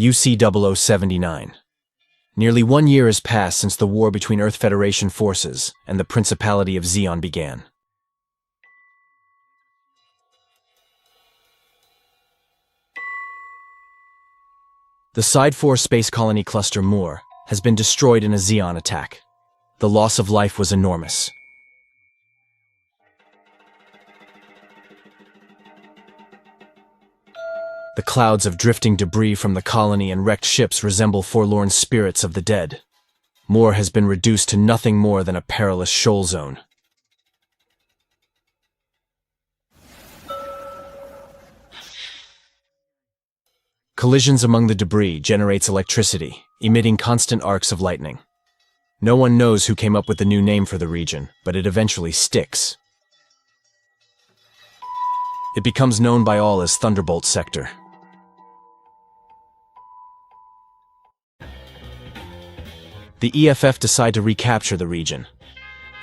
UC-0079. Nearly 1 year has passed since the war between Earth Federation forces and the Principality of Zeon began. The Side 4 space colony cluster Moore has been destroyed in a Zeon attack. The loss of life was enormous. The clouds of drifting debris from the colony and wrecked ships resemble forlorn spirits of the dead. Moore has been reduced to nothing more than a perilous shoal zone. Collisions among the debris generates electricity, emitting constant arcs of lightning. No one knows who came up with the new name for the region, but it eventually sticks. It becomes known by all as Thunderbolt Sector. The EFF decide to recapture the region.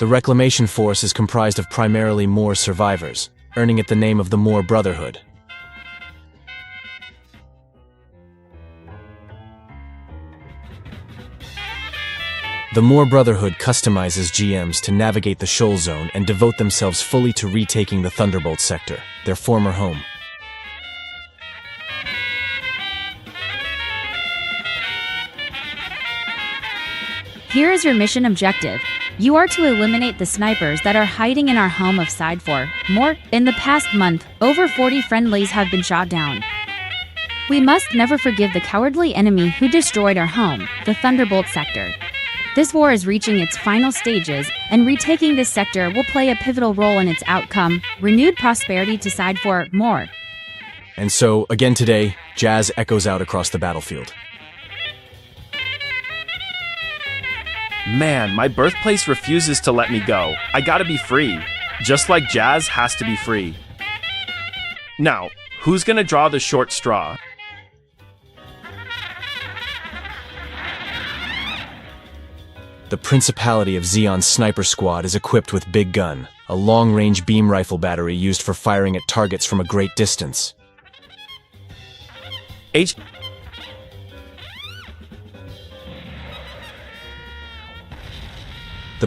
The Reclamation Force is comprised of primarily Moore survivors, earning it the name of the Moore Brotherhood. The Moore Brotherhood customizes GMs to navigate the shoal zone and devote themselves fully to retaking the Thunderbolt sector, their former home. Here is your mission objective. You are to eliminate the snipers that are hiding in our home of Side 4. More, in the past month, over 40 friendlies have been shot down. We must never forgive the cowardly enemy who destroyed our home, the Thunderbolt sector. This war is reaching its final stages, and retaking this sector will play a pivotal role in its outcome, renewed prosperity to Side 4. More. And so, again today, jazz echoes out across the battlefield. Man, my birthplace refuses to let me go. I gotta be free. Just like jazz has to be free. Now, who's gonna draw the short straw? The Principality of Zeon's sniper squad is equipped with Big Gun, a long-range beam rifle battery used for firing at targets from a great distance. The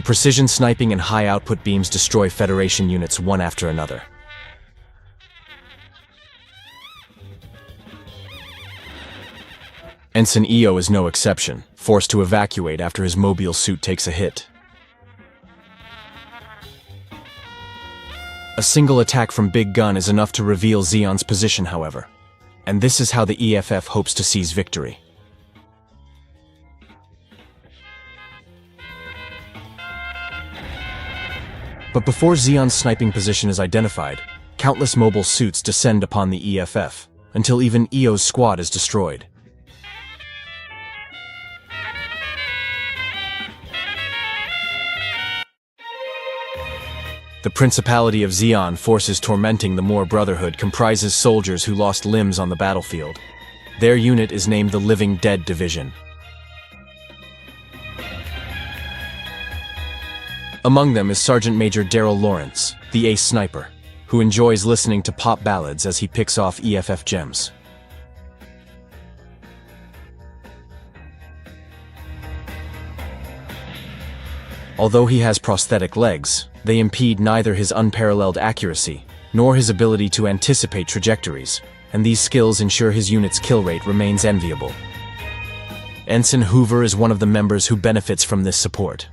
precision sniping and high-output beams destroy Federation units one after another. Ensign EO is no exception, forced to evacuate after his mobile suit takes a hit. A single attack from Big Gun is enough to reveal Zeon's position, however. And this is how the EFF hopes to seize victory. But before Zeon's sniping position is identified, countless mobile suits descend upon the EFF, until even EO's squad is destroyed. The Principality of Zeon forces tormenting the Moore Brotherhood comprises soldiers who lost limbs on the battlefield. Their unit is named the Living Dead Division. Among them is Sergeant Major Daryl Lawrence, the ace sniper, who enjoys listening to pop ballads as he picks off EFF gems. Although he has prosthetic legs, they impede neither his unparalleled accuracy nor his ability to anticipate trajectories, and these skills ensure his unit's kill rate remains enviable. Ensign Hoover is one of the members who benefits from this support.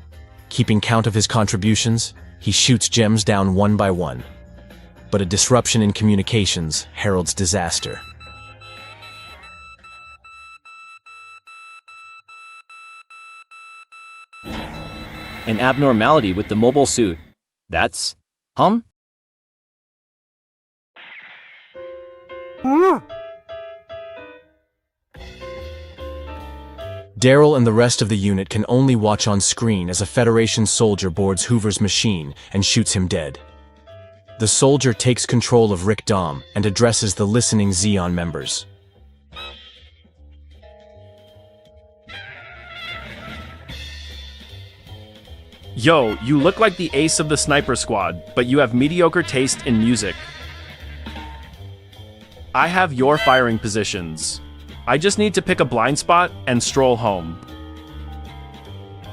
Keeping count of his contributions, he shoots gems down one by one. But a disruption in communications heralds disaster. An abnormality with the mobile suit. That's... Daryl and the rest of the unit can only watch on screen as a Federation soldier boards Hoover's machine and shoots him dead. The soldier takes control of Rick Dom and addresses the listening Zeon members. Yo, you look like the ace of the sniper squad, but you have mediocre taste in music. I have your firing positions. I just need to pick a blind spot and stroll home.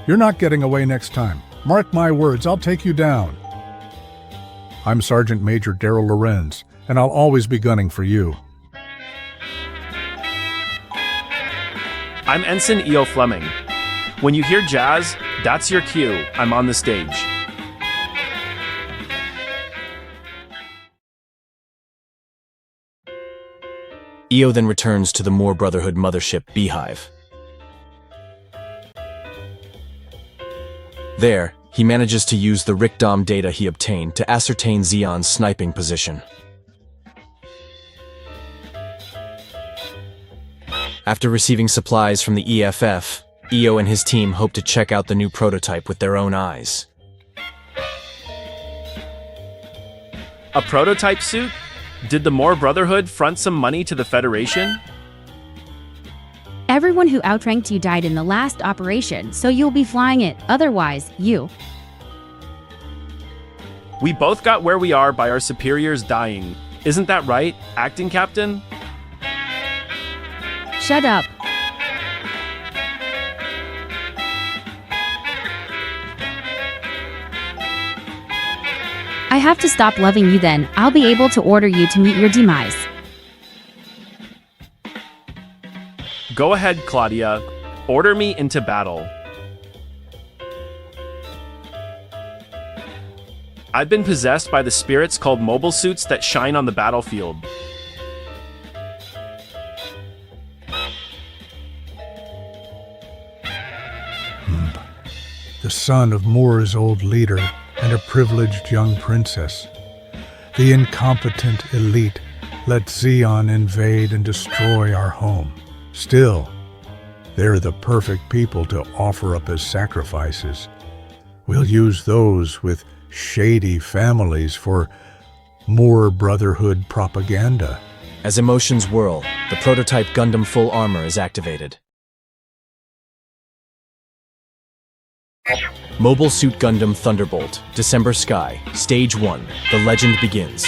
You're not getting away next time. Mark my words, I'll take you down. I'm Sergeant Major Daryl Lorenz, and I'll always be gunning for you. I'm Ensign EO Fleming. When you hear jazz, that's your cue. I'm on the stage. EO then returns to the Moore Brotherhood mothership Beehive. There, he manages to use the RICDOM data he obtained to ascertain Zeon's sniping position. After receiving supplies from the EFF, EO and his team hope to check out the new prototype with their own eyes. A prototype suit? Did the Moore Brotherhood front some money to the Federation? Everyone who outranked you died in the last operation, so you'll be flying it. Otherwise, you. We both got where we are by our superiors dying. Isn't that right, acting captain? Shut up. I have to stop loving you, then I'll be able to order you to meet your demise. Go ahead, Claudia. Order me into battle. I've been possessed by the spirits called mobile suits that shine on the battlefield. The son of Moor's old leader and a privileged young princess. The incompetent elite let Xeon invade and destroy our home. Still, they're the perfect people to offer up as sacrifices. We'll use those with shady families for Moor Brotherhood propaganda. As emotions whirl, the prototype Gundam full armor is activated. Mobile Suit Gundam Thunderbolt, December Sky, Stage 1, The Legend Begins.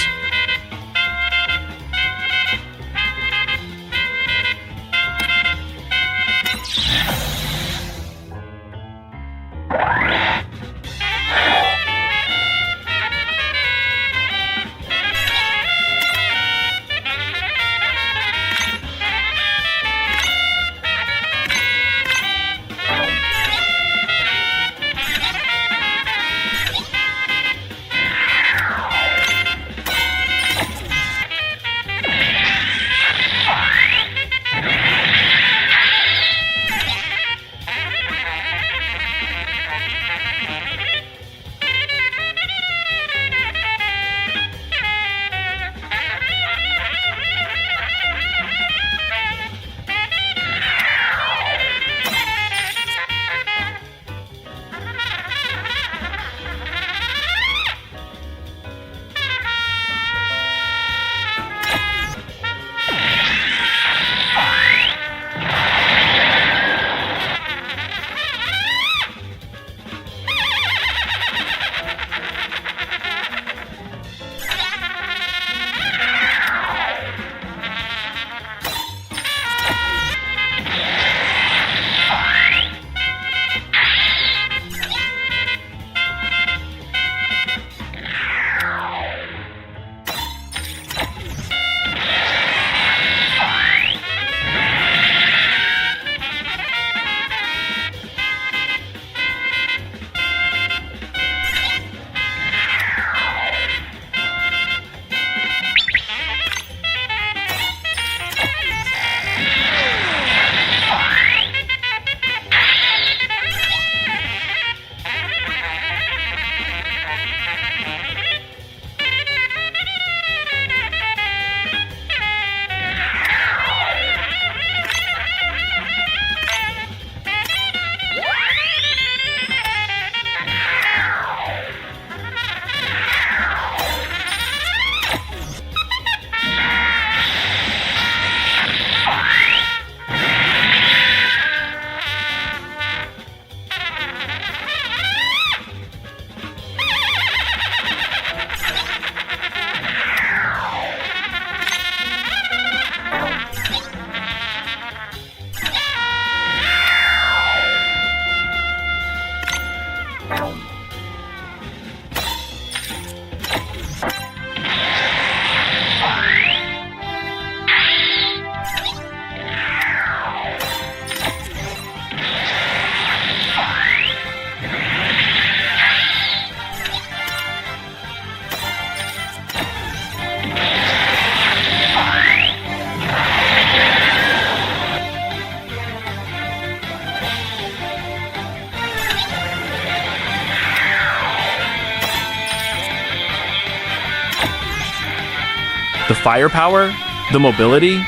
The firepower? The mobility?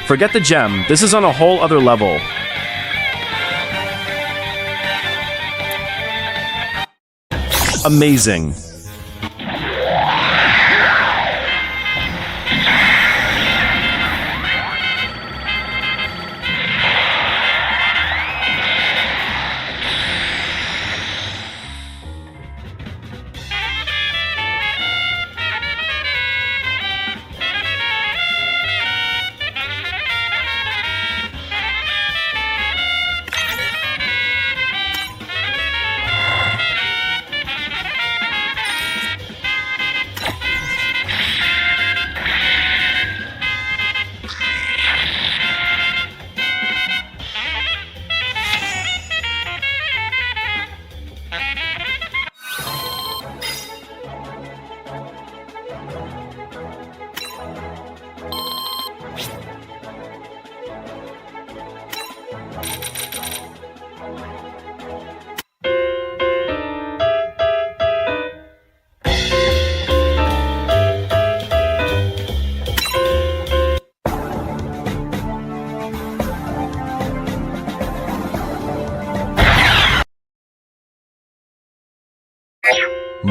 Forget the gem, this is on a whole other level. Amazing.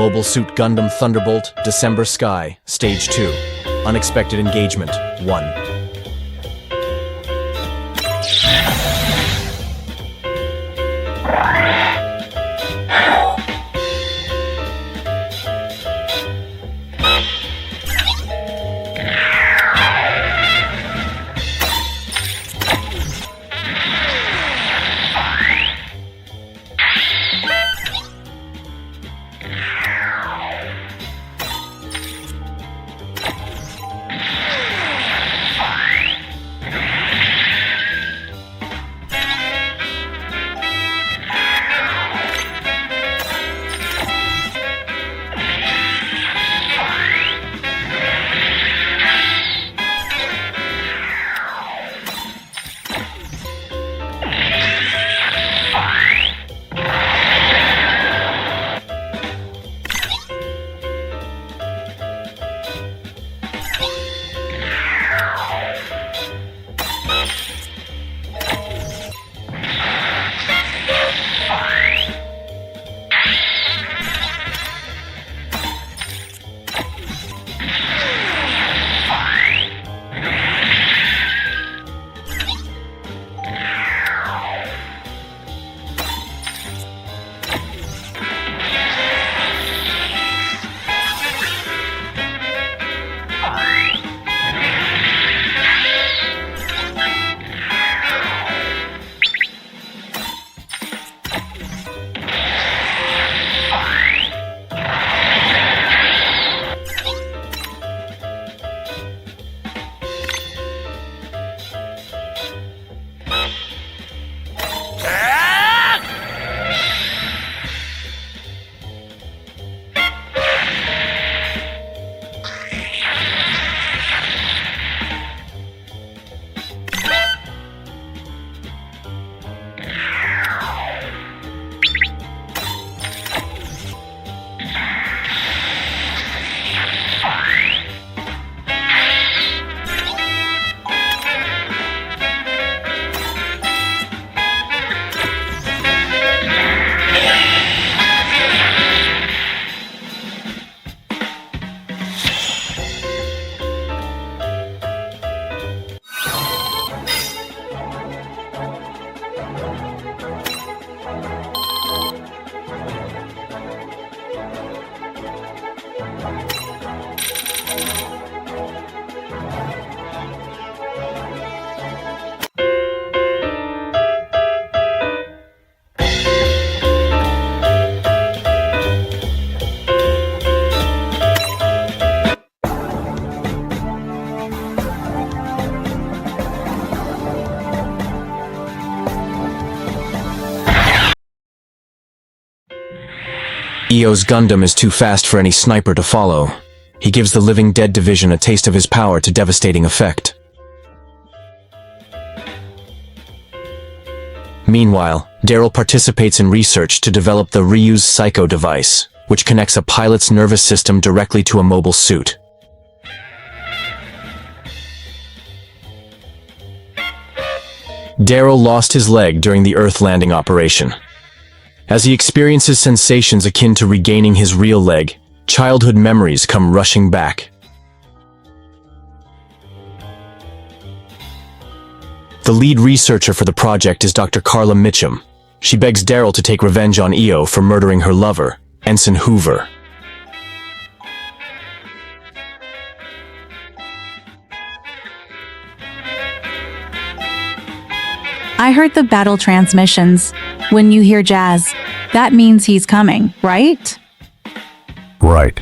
Mobile Suit Gundam Thunderbolt, December Sky, Stage 2. Unexpected Engagement, 1. EO's Gundam is too fast for any sniper to follow. He gives the Living Dead division a taste of his power to devastating effect. Meanwhile, Daryl participates in research to develop the Ryu's Psycho device, which connects a pilot's nervous system directly to a mobile suit. Daryl lost his leg during the Earth landing operation. As he experiences sensations akin to regaining his real leg, childhood memories come rushing back. The lead researcher for the project is Dr. Carla Mitchum. She begs Daryl to take revenge on EO for murdering her lover, Ensign Hoover. I heard the battle transmissions. When you hear Jazz, that means he's coming, right? Right.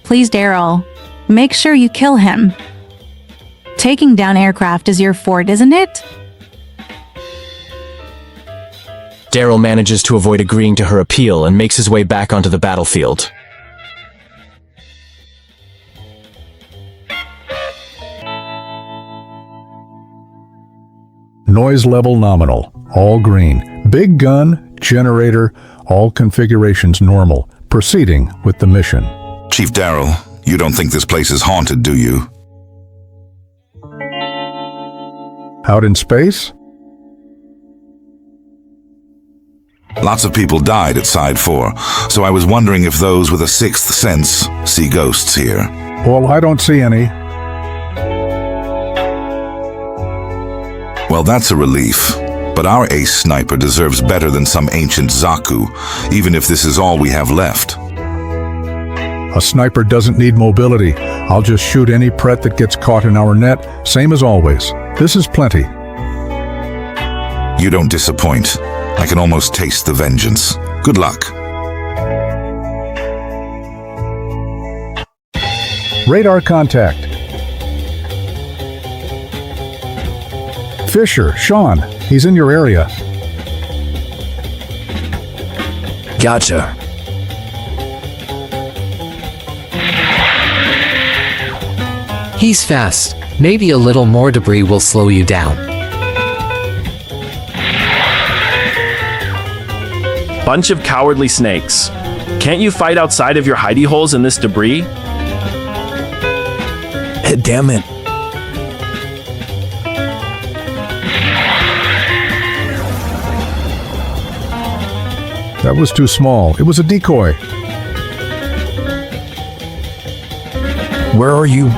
Please, Daryl, make sure you kill him. Taking down aircraft is your fort, isn't it? Daryl manages to avoid agreeing to her appeal and makes his way back onto the battlefield. Noise level nominal, all green. Big gun, generator, all configurations normal. Proceeding with the mission. Chief Daryl, you don't think this place is haunted, do you? Out in space? Lots of people died at Side 4, so I was wondering if those with a sixth sense see ghosts here. Well, I don't see any. Well, that's a relief. But our ace sniper deserves better than some ancient Zaku, even if this is all we have left. A sniper doesn't need mobility. I'll just shoot any pret that gets caught in our net, same as always. This is plenty. You don't disappoint. I can almost taste the vengeance. Good luck. Radar contact. Fisher, Sean, he's in your area. Gotcha. He's fast. Maybe a little more debris will slow you down. Bunch of cowardly snakes. Can't you fight outside of your hidey holes in this debris? Damn it. That was too small. It was a decoy. Where are you?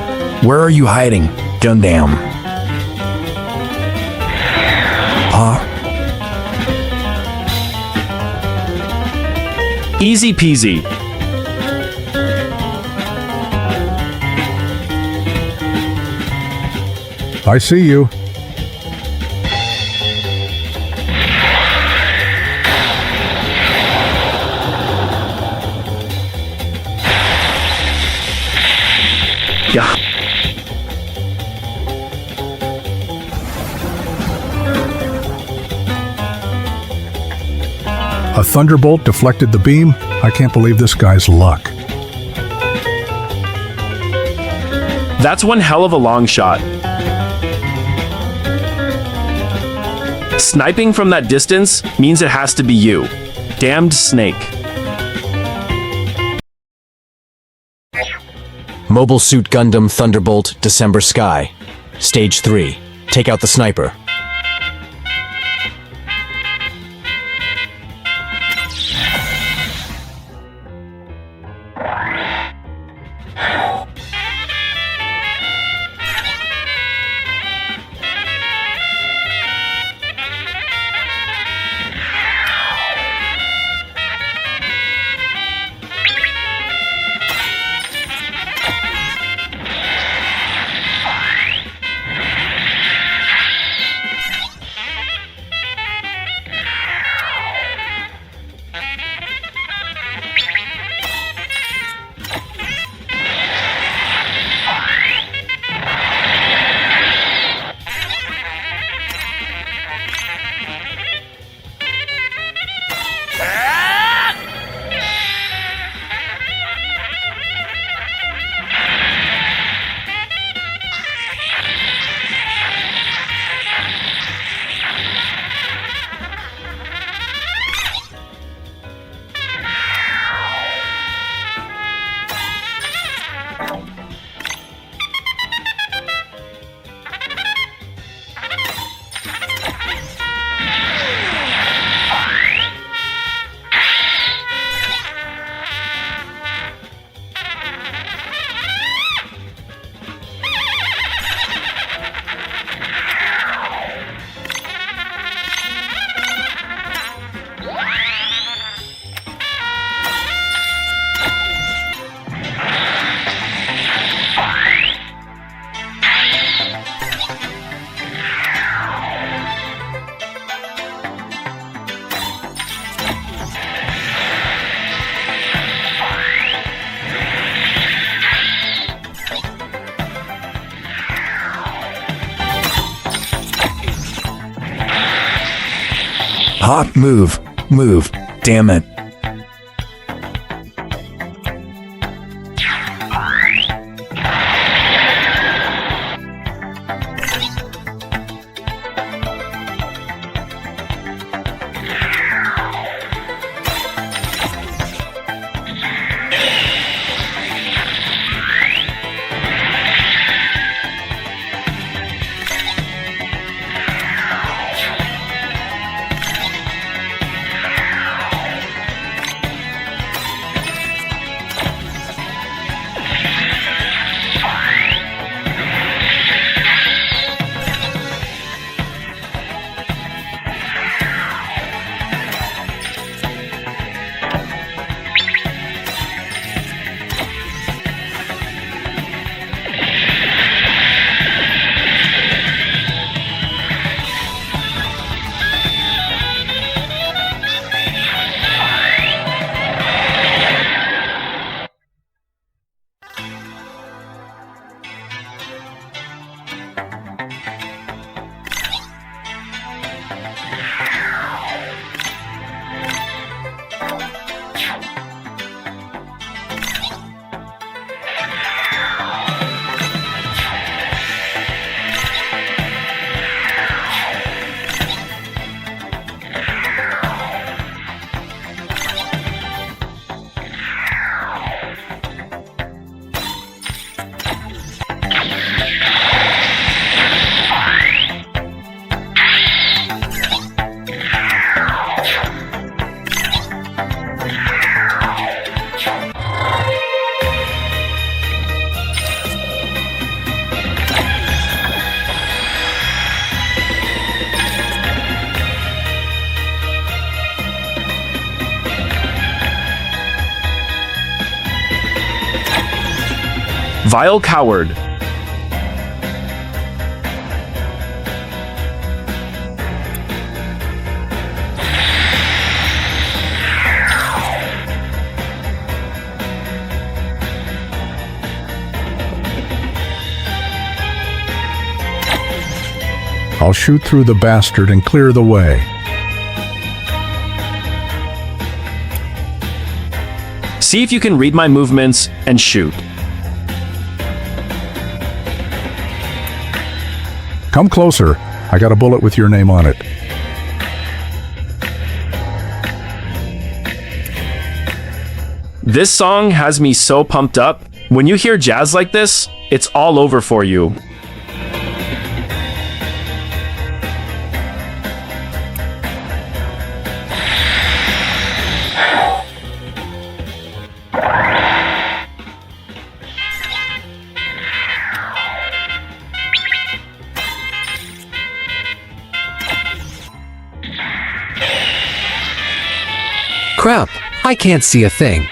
Where are you hiding? Gundam. Huh? Easy peasy. I see you. Yeah. A thunderbolt deflected the beam. I can't believe this guy's luck. That's one hell of a long shot. Sniping from that distance means it has to be you. Damned snake. Mobile Suit Gundam Thunderbolt December Sky. Stage 3. Take out the sniper. Hot move. Move. Damn it. Vile coward. I'll shoot through the bastard and clear the way. See if you can read my movements and shoot. Come closer. I got a bullet with your name on it. This song has me so pumped up. When you hear jazz like this, it's all over for you. Crap, I can't see a thing.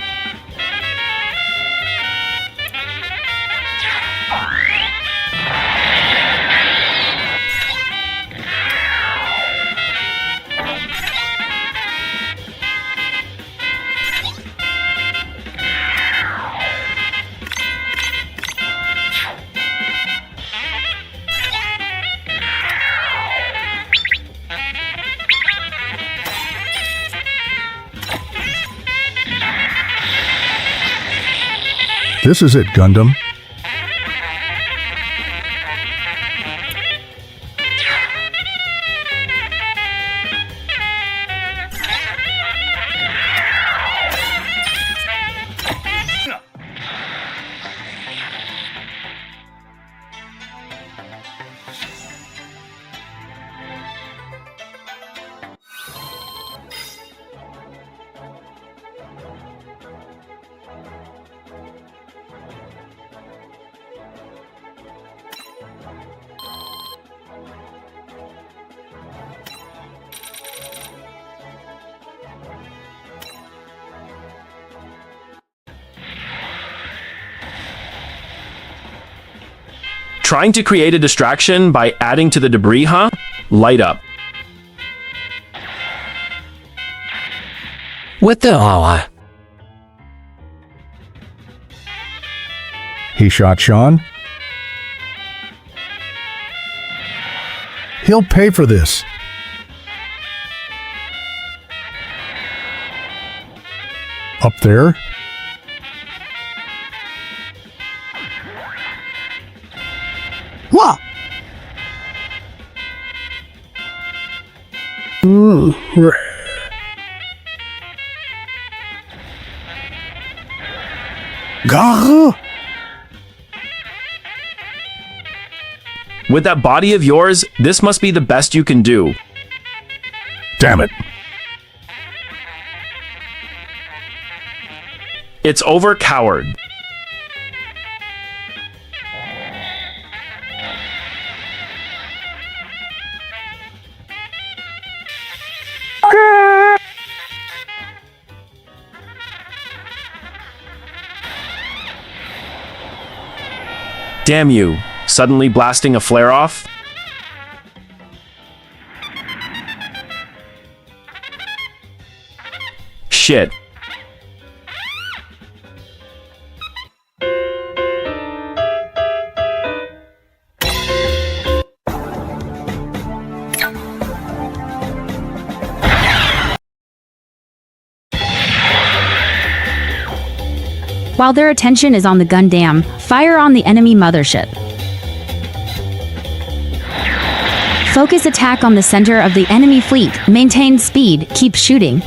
This is it, Gundam. Trying to create a distraction by adding to the debris, huh? Light up. What the He shot Sean. He'll pay for this. Up there. What? Gah! With that body of yours, this must be the best you can do. Damn it. It's over, coward. Damn you, suddenly blasting a flare off? Shit. While their attention is on the Gundam, fire on the enemy mothership. Focus attack on the center of the enemy fleet. Maintain speed. Keep shooting.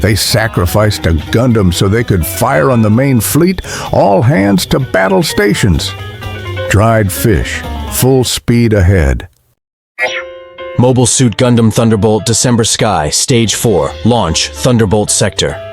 They sacrificed a Gundam so they could fire on the main fleet. All hands to battle stations. Dried fish. Full speed ahead. Mobile Suit Gundam Thunderbolt December Sky Stage 4 Launch Thunderbolt Sector.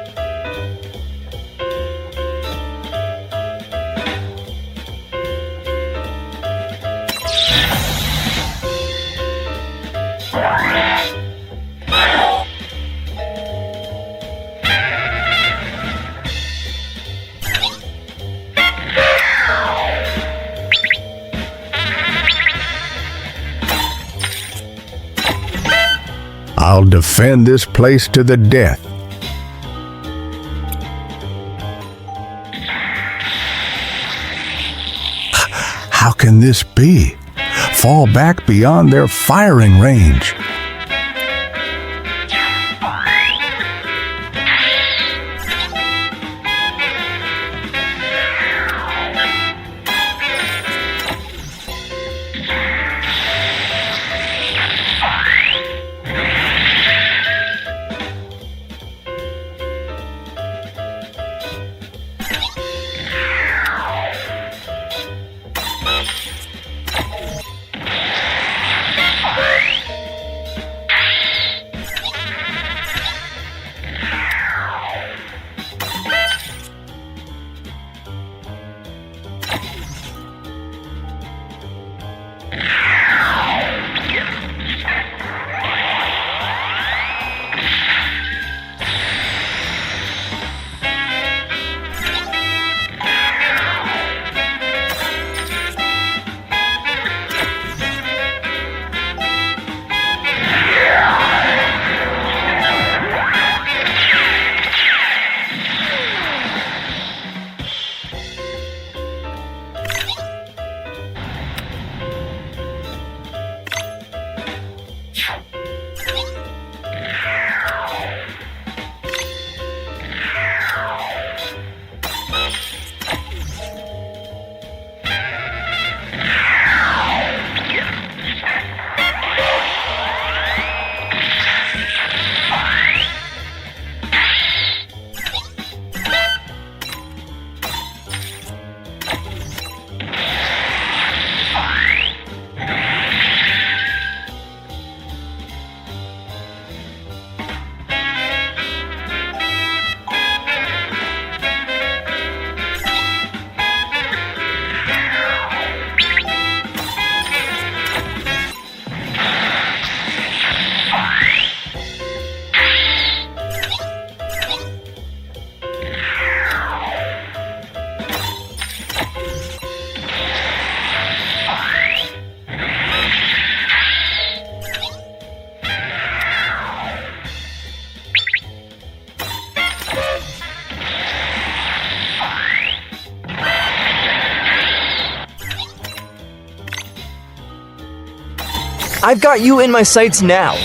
I'll defend this place to the death. How can this be? Fall back beyond their firing range. I've got you in my sights now.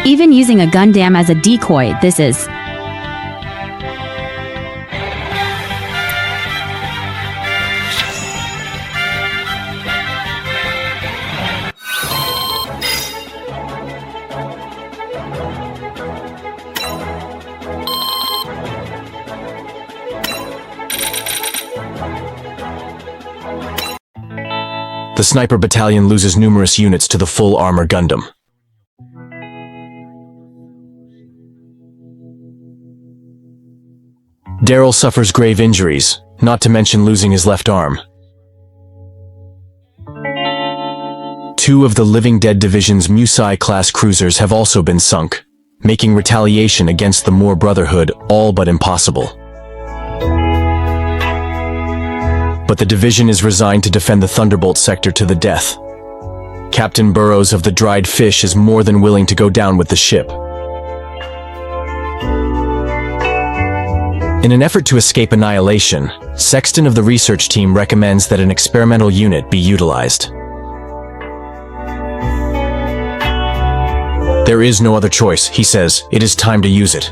Even using a Gundam as a decoy, this is The sniper battalion loses numerous units to the full armor Gundam. Daryl suffers grave injuries, not to mention losing his left arm. 2 of the Living Dead Division's Musai-class cruisers have also been sunk, making retaliation against the Moore Brotherhood all but impossible. But the division is resigned to defend the Thunderbolt sector to the death. Captain Burrows of the Dried Fish is more than willing to go down with the ship. In an effort to escape annihilation, Sexton of the research team recommends that an experimental unit be utilized. There is no other choice, he says. It is time to use it.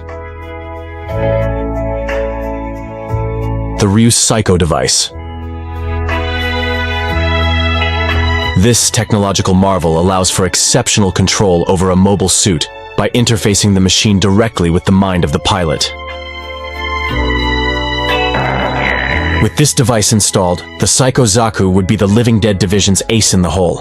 The Ruse Psycho device. This technological marvel allows for exceptional control over a mobile suit by interfacing the machine directly with the mind of the pilot. With this device installed, the Psycho Zaku would be the Living Dead division's ace in the hole.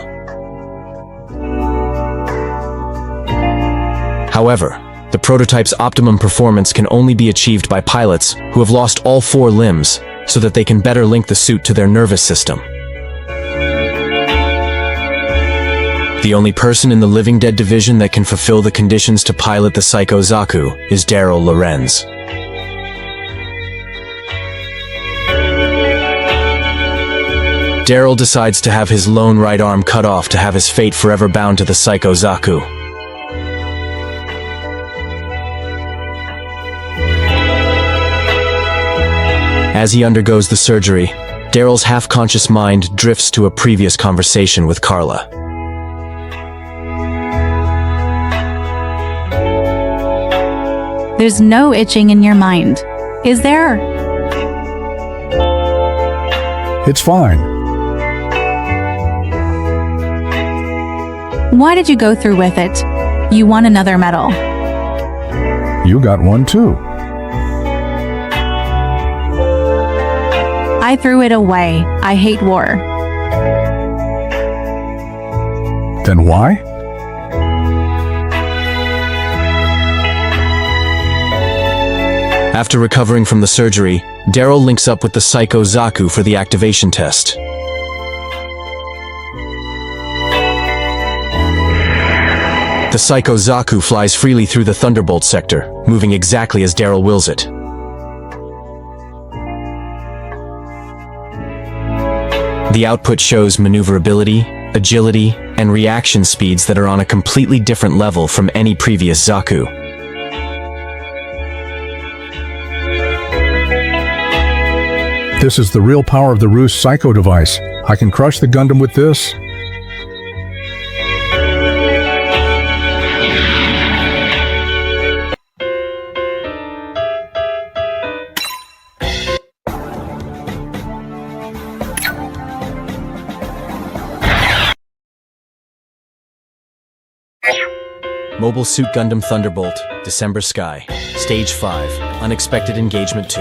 However, the prototype's optimum performance can only be achieved by pilots who have lost all 4 limbs so that they can better link the suit to their nervous system. The only person in the Living Dead division that can fulfill the conditions to pilot the Psycho Zaku is Daryl Lorenz. Daryl decides to have his lone right arm cut off to have his fate forever bound to the Psycho Zaku. As he undergoes the surgery, Daryl's half-conscious mind drifts to a previous conversation with Carla. There's no itching in your mind, is there? It's fine. Why did you go through with it? You won another medal. You got one too. I threw it away. I hate war. Then why? After recovering from the surgery, Daryl links up with the Psycho Zaku for the activation test. The Psycho Zaku flies freely through the Thunderbolt sector, moving exactly as Daryl wills it. The output shows maneuverability, agility, and reaction speeds that are on a completely different level from any previous Zaku. This is the real power of the Roost Psycho device. I can crush the Gundam with this. Mobile Suit Gundam Thunderbolt, December Sky, Stage 5, Unexpected Engagement 2.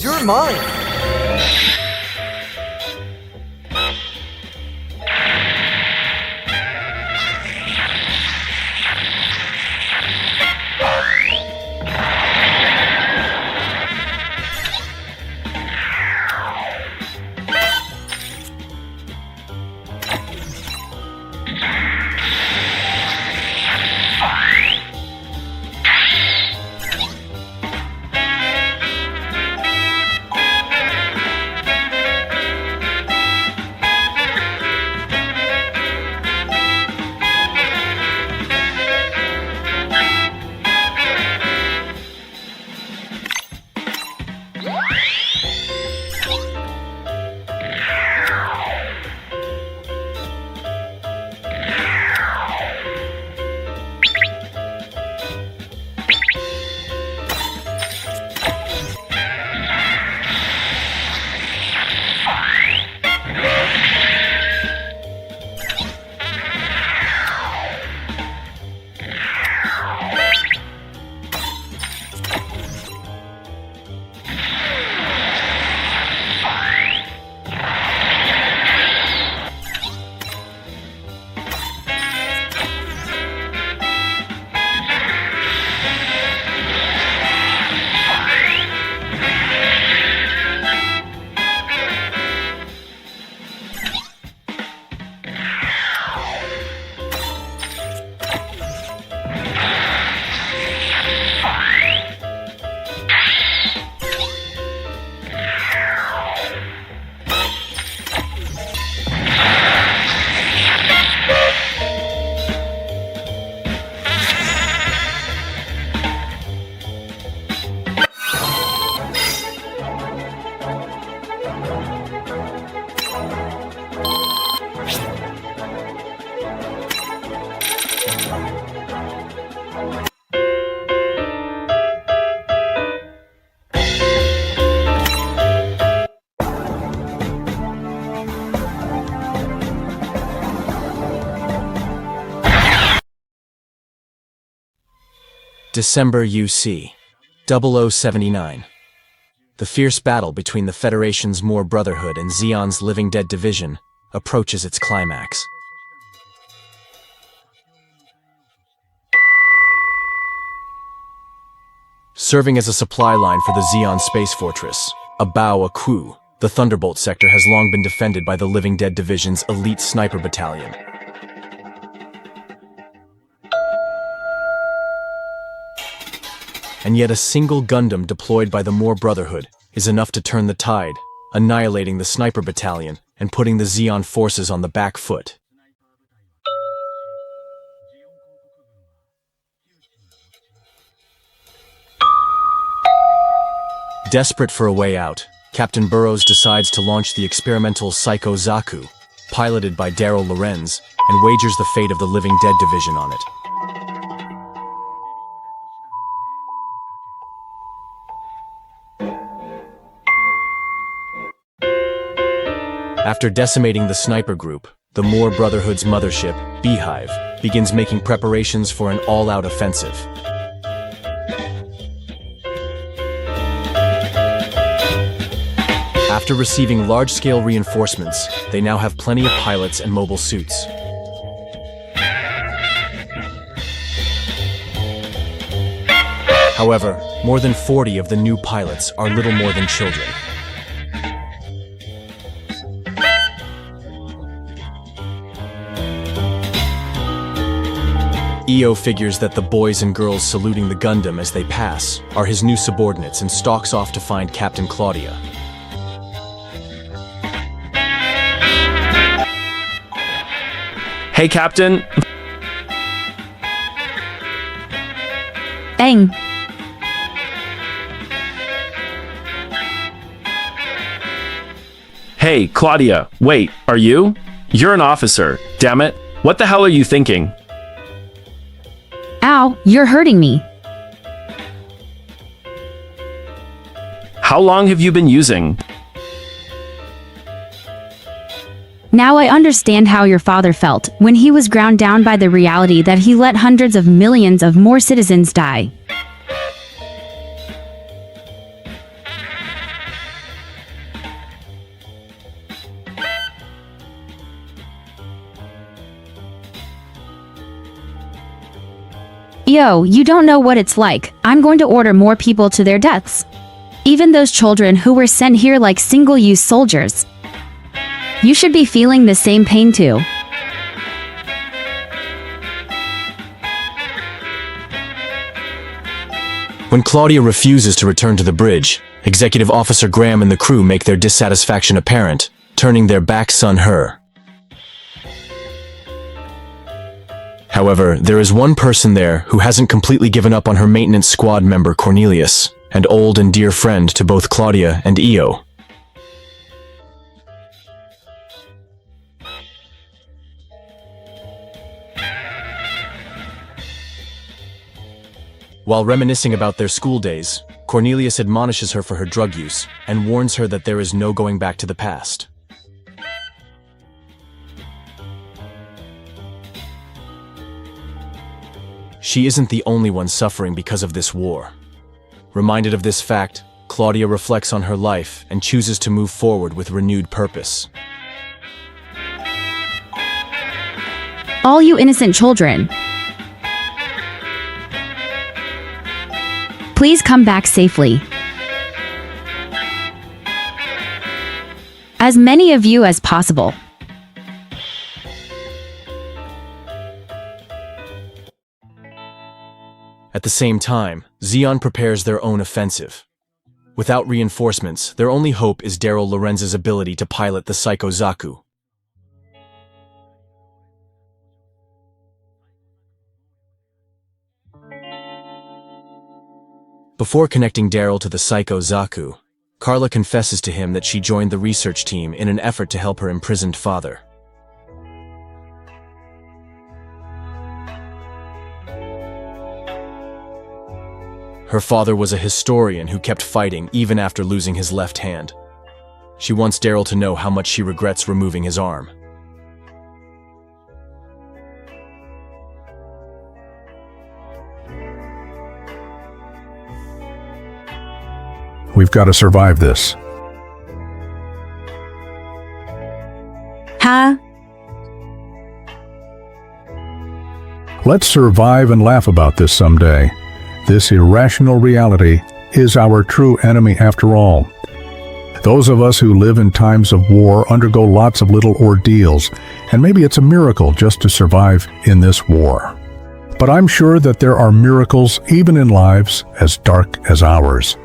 You're mine! December UC 0079. The fierce battle between the Federation's Moor Brotherhood and Zeon's Living Dead Division approaches its climax. Serving as a supply line for the Zeon Space Fortress, Abao-Aku, the Thunderbolt sector has long been defended by the Living Dead Division's elite sniper battalion. And yet a single Gundam deployed by the Moor Brotherhood is enough to turn the tide, annihilating the sniper battalion and putting the Zeon forces on the back foot. Desperate for a way out, Captain Burrows decides to launch the experimental Psycho Zaku, piloted by Daryl Lorenz, and wagers the fate of the Living Dead Division on it. After decimating the sniper group, the Moor Brotherhood's mothership, Beehive, begins making preparations for an all-out offensive. After receiving large-scale reinforcements, they now have plenty of pilots and mobile suits. However, more than 40 of the new pilots are little more than children. EO figures that the boys and girls saluting the Gundam as they pass are his new subordinates and stalks off to find Captain Claudia. Hey, Captain. Bang! Hey, Claudia. Wait, are you? You're an officer. Damn it. What the hell are you thinking? Ow, you're hurting me. How long have you been using? Now I understand how your father felt when he was ground down by the reality that he let hundreds of millions of more citizens die. Yo, you don't know what it's like. I'm going to order more people to their deaths. Even those children who were sent here like single-use soldiers. You should be feeling the same pain too. When Claudia refuses to return to the bridge, Executive Officer Graham and the crew make their dissatisfaction apparent, turning their backs on her. However, there is one person there who hasn't completely given up on her maintenance squad member Cornelius, an old and dear friend to both Claudia and EO. While reminiscing about their school days, Cornelius admonishes her for her drug use and warns her that there is no going back to the past. She isn't the only one suffering because of this war. Reminded of this fact, Claudia reflects on her life and chooses to move forward with renewed purpose. All you innocent children, please come back safely. As many of you as possible. At the same time, Zeon prepares their own offensive. Without reinforcements, their only hope is Daryl Lorenz's ability to pilot the Psycho Zaku. Before connecting Daryl to the Psycho Zaku, Carla confesses to him that she joined the research team in an effort to help her imprisoned father. Her father was a historian who kept fighting even after losing his left hand. She wants Daryl to know how much she regrets removing his arm. We've got to survive this. Huh? Let's survive and laugh about this someday. This irrational reality is our true enemy after all. Those of us who live in times of war undergo lots of little ordeals, and maybe it's a miracle just to survive in this war. But I'm sure that there are miracles even in lives as dark as ours.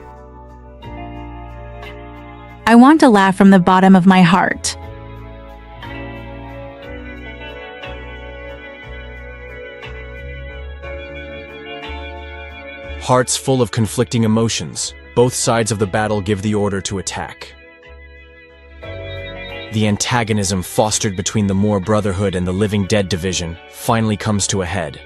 I want to laugh from the bottom of my heart. Hearts full of conflicting emotions, both sides of the battle give the order to attack. The antagonism fostered between the Moore Brotherhood and the Living Dead Division finally comes to a head.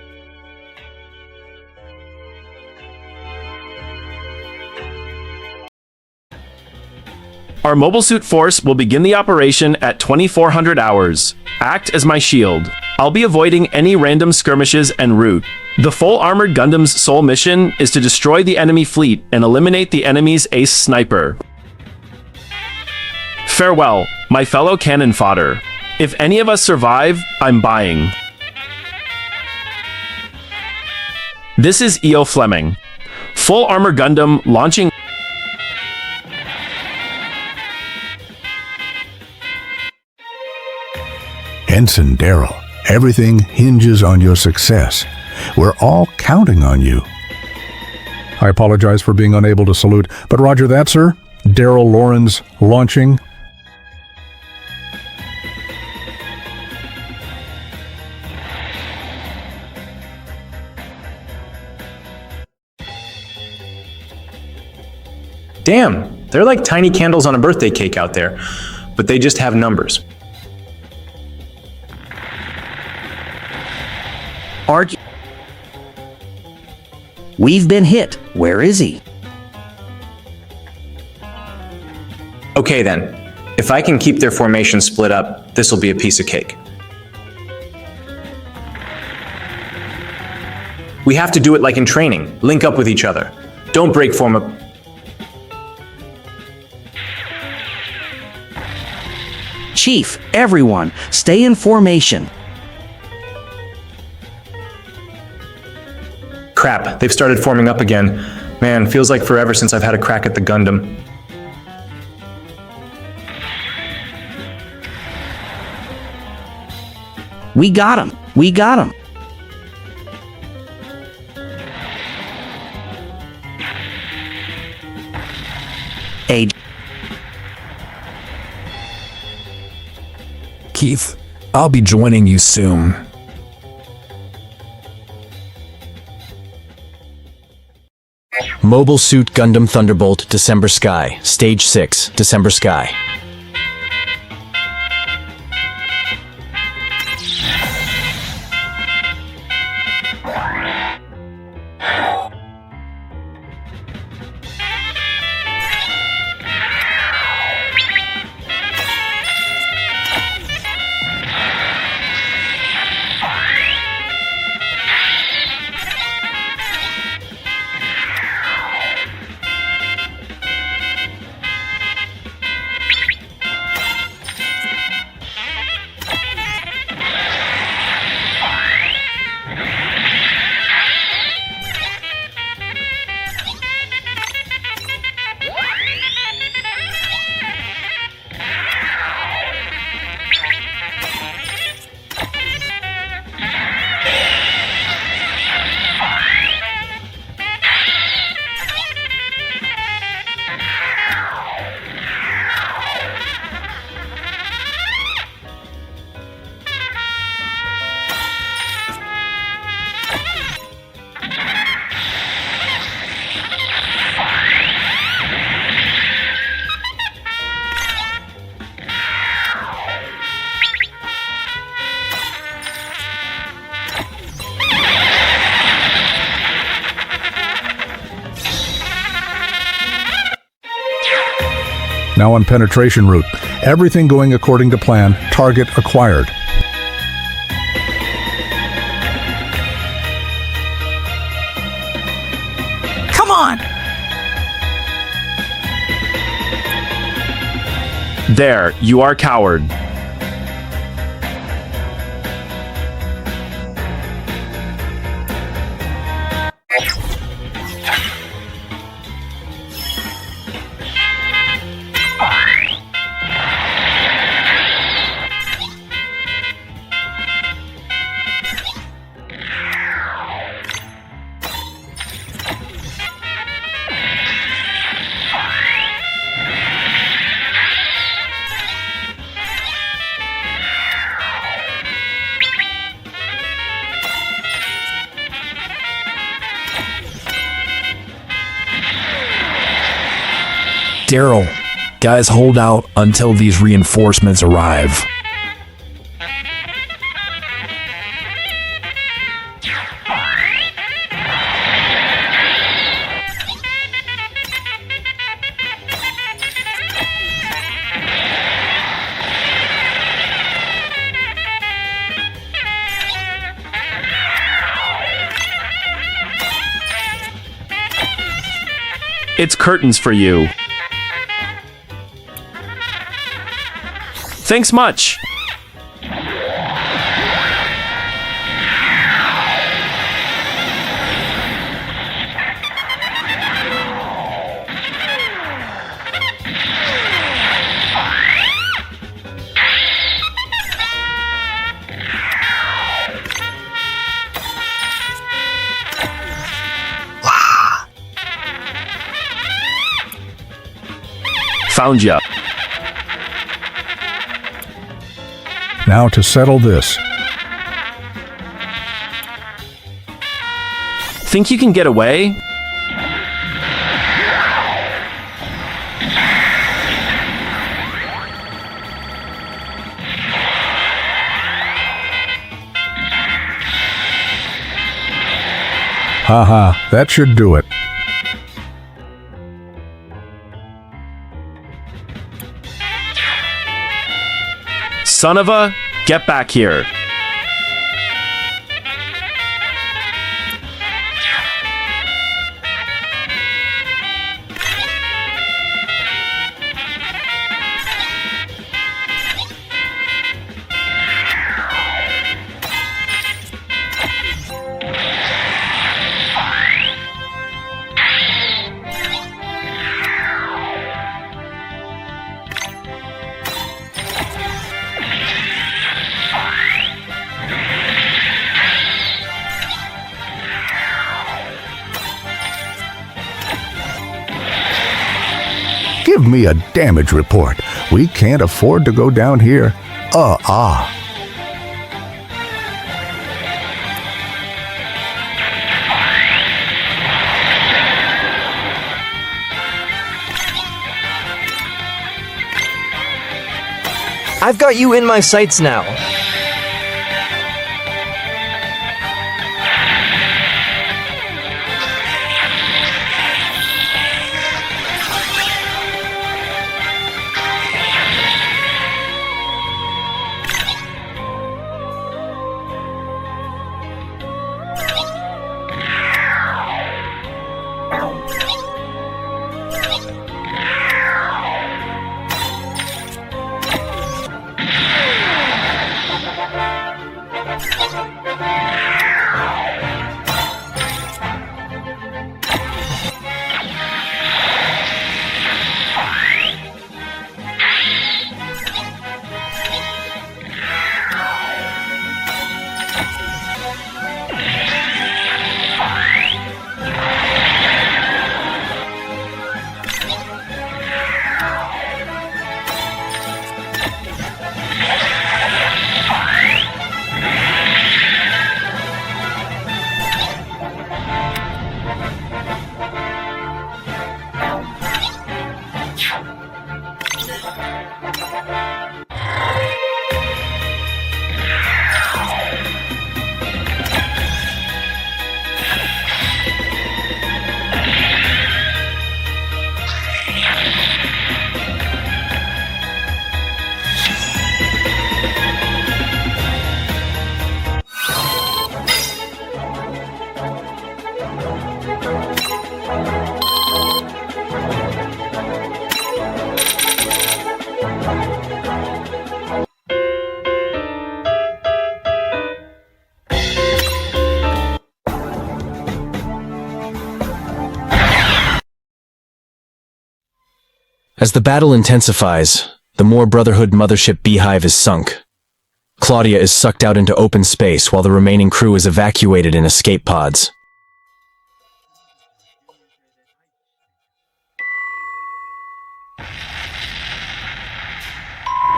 Our mobile suit force will begin the operation at 2400 hours. Act as my shield. I'll be avoiding any random skirmishes en route. The full armored Gundam's sole mission is to destroy the enemy fleet and eliminate the enemy's ace sniper. Farewell, my fellow cannon fodder. If any of us survive, I'm buying. This is E.O. Fleming. Full armor Gundam launching. Ensign Daryl, everything hinges on your success. We're all counting on you. I apologize for being unable to salute, but roger that, sir. Daryl Lawrence launching. Damn, they're like tiny candles on a birthday cake out there, but they just have numbers. We've been hit. Where is he? Okay then, if I can keep their formation split up, this will be a piece of cake. We have to do it like in training, link up with each other. Don't break form up. Chief, everyone, stay in formation. Crap, they've started forming up again. Man, feels like forever since I've had a crack at the Gundam. We got him. We got him. Keith, I'll be joining you soon. Mobile Suit Gundam Thunderbolt, December Sky. Stage 6, December Sky. Now on penetration route. Everything going according to plan. Target acquired. Come on! There, you are coward. Daryl, guys, hold out until these reinforcements arrive. It's curtains for you. Thanks much. Found ya. Now to settle this. Think you can get away? Haha, that should do it. Son of a, get back here. Give me a damage report. We can't afford to go down here. I've got you in my sights now. As the battle intensifies, the more Brotherhood mothership beehive is sunk. Claudia is sucked out into open space while the remaining crew is evacuated in escape pods.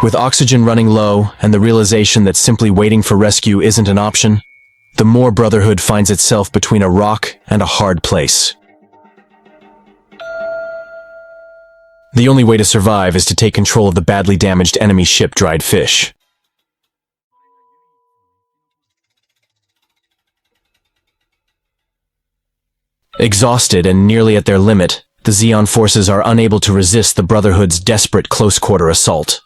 With oxygen running low and the realization that simply waiting for rescue isn't an option, the Moore Brotherhood finds itself between a rock and a hard place. The only way to survive is to take control of the badly damaged enemy ship Dried Fish. Exhausted and nearly at their limit, the Zeon forces are unable to resist the Brotherhood's desperate close-quarter assault.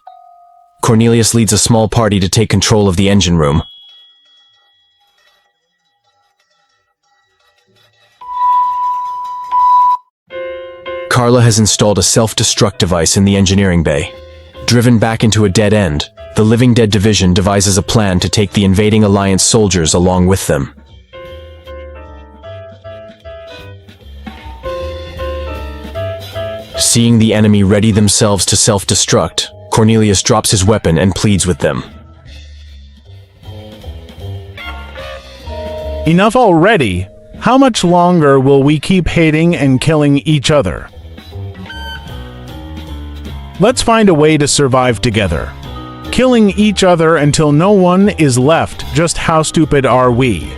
Cornelius leads a small party to take control of the engine room. Carla has installed a self-destruct device in the engineering bay. Driven back into a dead end, the Living Dead Division devises a plan to take the invading Alliance soldiers along with them. Seeing the enemy ready themselves to self-destruct, Cornelius drops his weapon and pleads with them. Enough already! How much longer will we keep hating and killing each other? Let's find a way to survive together. Killing each other until no one is left. Just how stupid are we?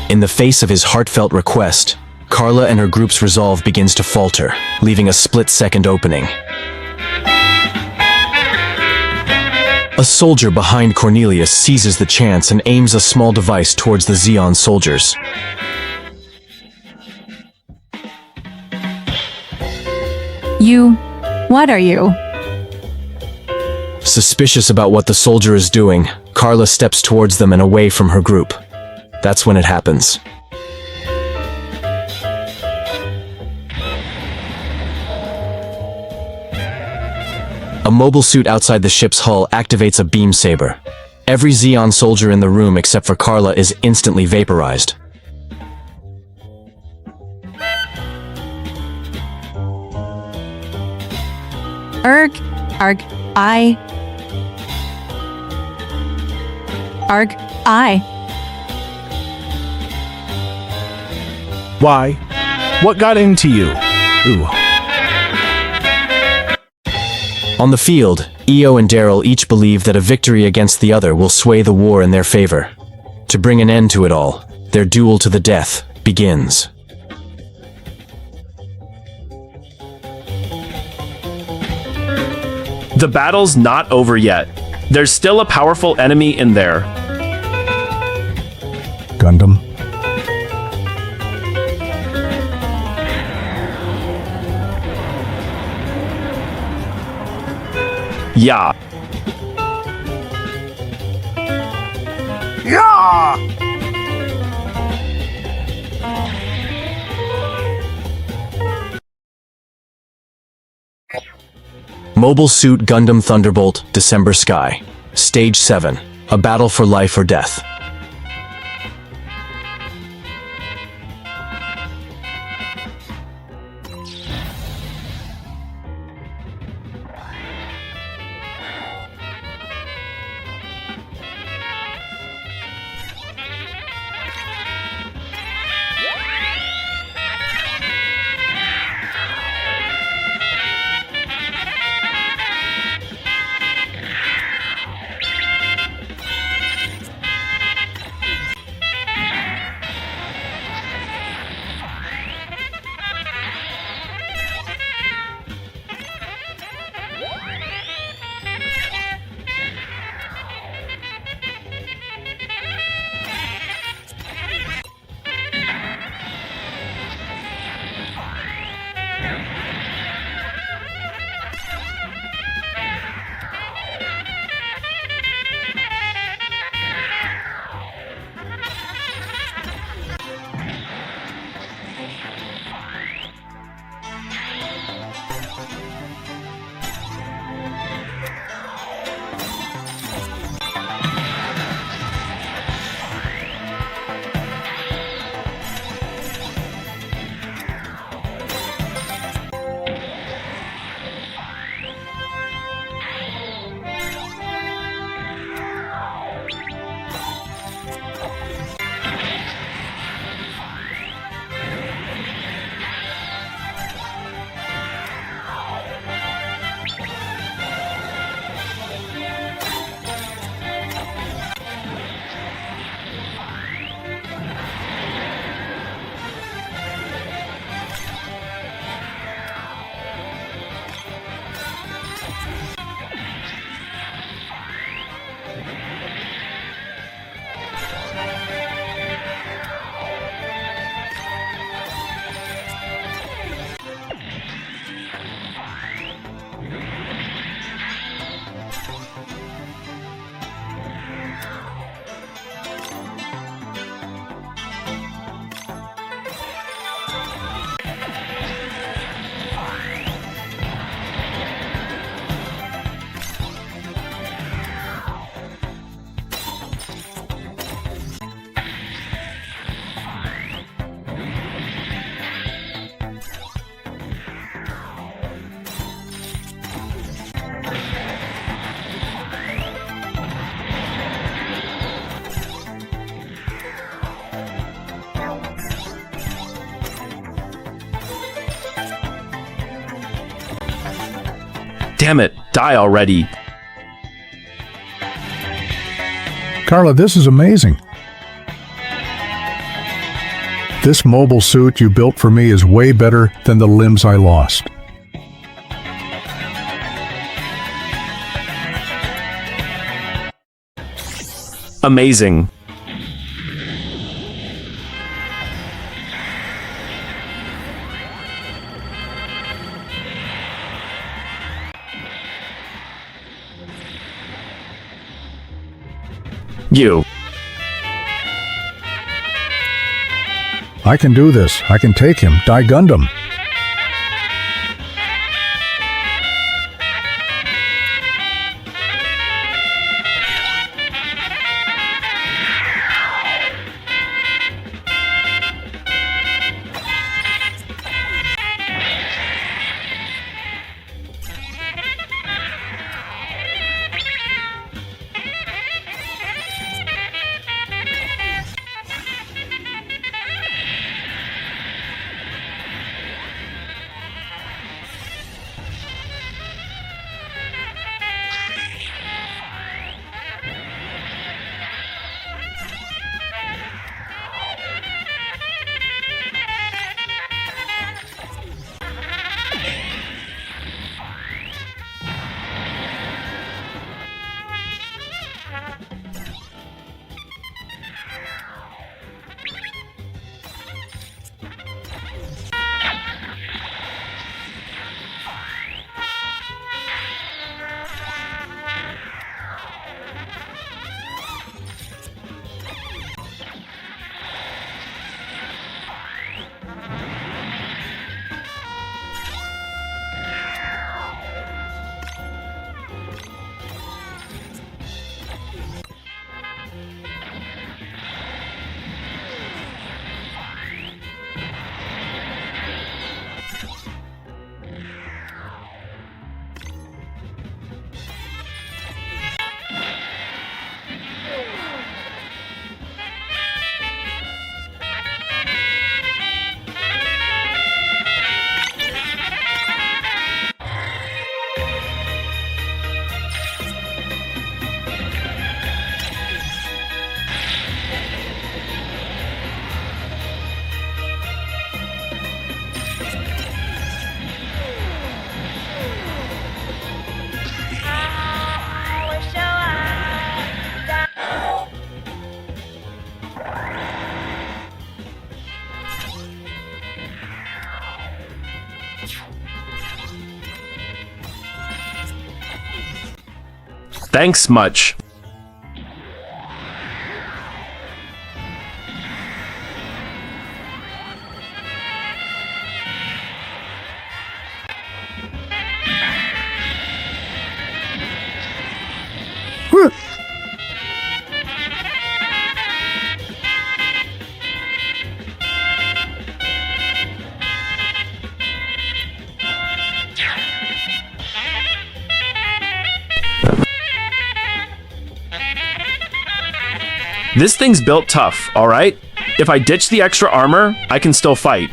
In the face of his heartfelt request, Carla and her group's resolve begins to falter, leaving a split-second opening. A soldier behind Cornelius seizes the chance and aims a small device towards the Zeon soldiers. What are you? Suspicious about what the soldier is doing, Carla steps towards them and away from her group. That's when it happens. A mobile suit outside the ship's hull activates a beam saber. Every Zeon soldier in the room except for Carla is instantly vaporized. Why? What got into you? Ooh. On the field, Io and Daryl each believe that a victory against the other will sway the war in their favor. To bring an end to it all, their duel to the death begins. The battle's not over yet. There's still a powerful enemy in there. Gundam. Yeah. Mobile Suit Gundam Thunderbolt, December Sky. Stage 7. A battle for life or death. Damn it, die already. Carla, this is amazing. This mobile suit you built for me is way better than the limbs I lost. Amazing. You. I can do this. I can take him. Die Gundam. Thanks much. This thing's built tough, alright? If I ditch the extra armor, I can still fight.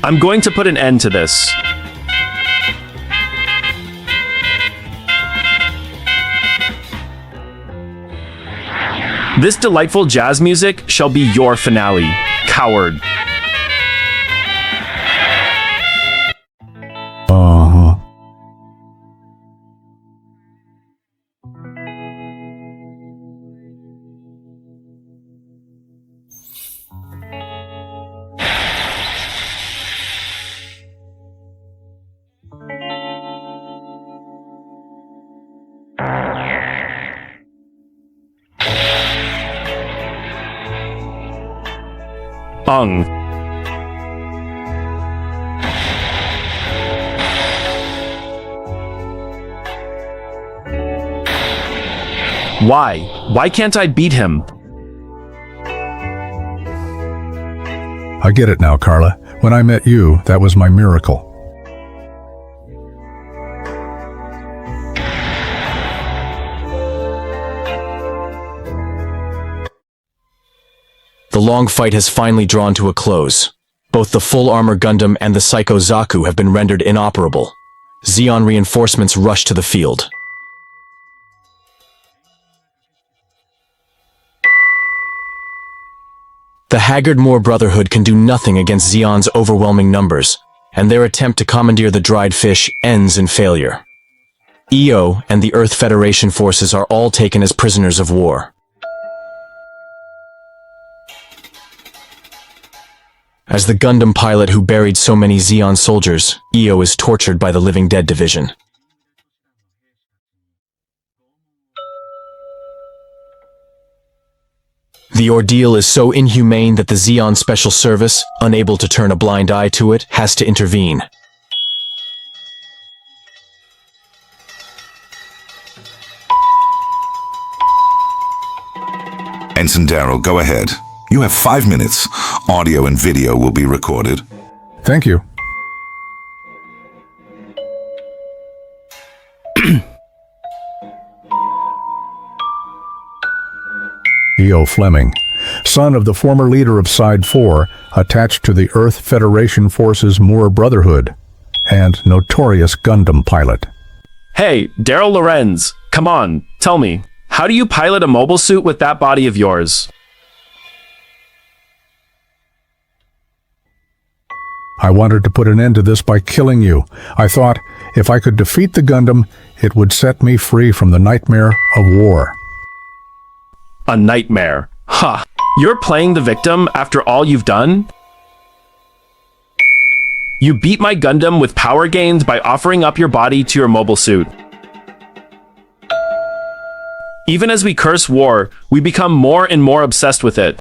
I'm going to put an end to this. This delightful jazz music shall be your finale, coward. Why? Why can't I beat him? I get it now, Carla. When I met you, that was my miracle. The long fight has finally drawn to a close. Both the full armor Gundam and the Psycho Zaku have been rendered inoperable. Zeon reinforcements rush to the field. The Haggard Moor Brotherhood can do nothing against Zeon's overwhelming numbers, and their attempt to commandeer the dried fish ends in failure. EO and the Earth Federation forces are all taken as prisoners of war. As the Gundam pilot who buried so many Zeon soldiers, EO is tortured by the Living Dead Division. The ordeal is so inhumane that the Zeon Special Service, unable to turn a blind eye to it, has to intervene. Ensign Darrow, go ahead. You have 5 minutes. Audio and video will be recorded. Thank you. E.O. Fleming, son of the former leader of Side 4, attached to the Earth Federation Forces Moor Brotherhood, and notorious Gundam pilot. Hey, Daryl Lorenz, come on, tell me, how do you pilot a mobile suit with that body of yours? I wanted to put an end to this by killing you. I thought, if I could defeat the Gundam, it would set me free from the nightmare of war. A nightmare. Ha! You're playing the victim after all you've done? You beat my Gundam with power gains by offering up your body to your mobile suit. Even as we curse war, we become more and more obsessed with it.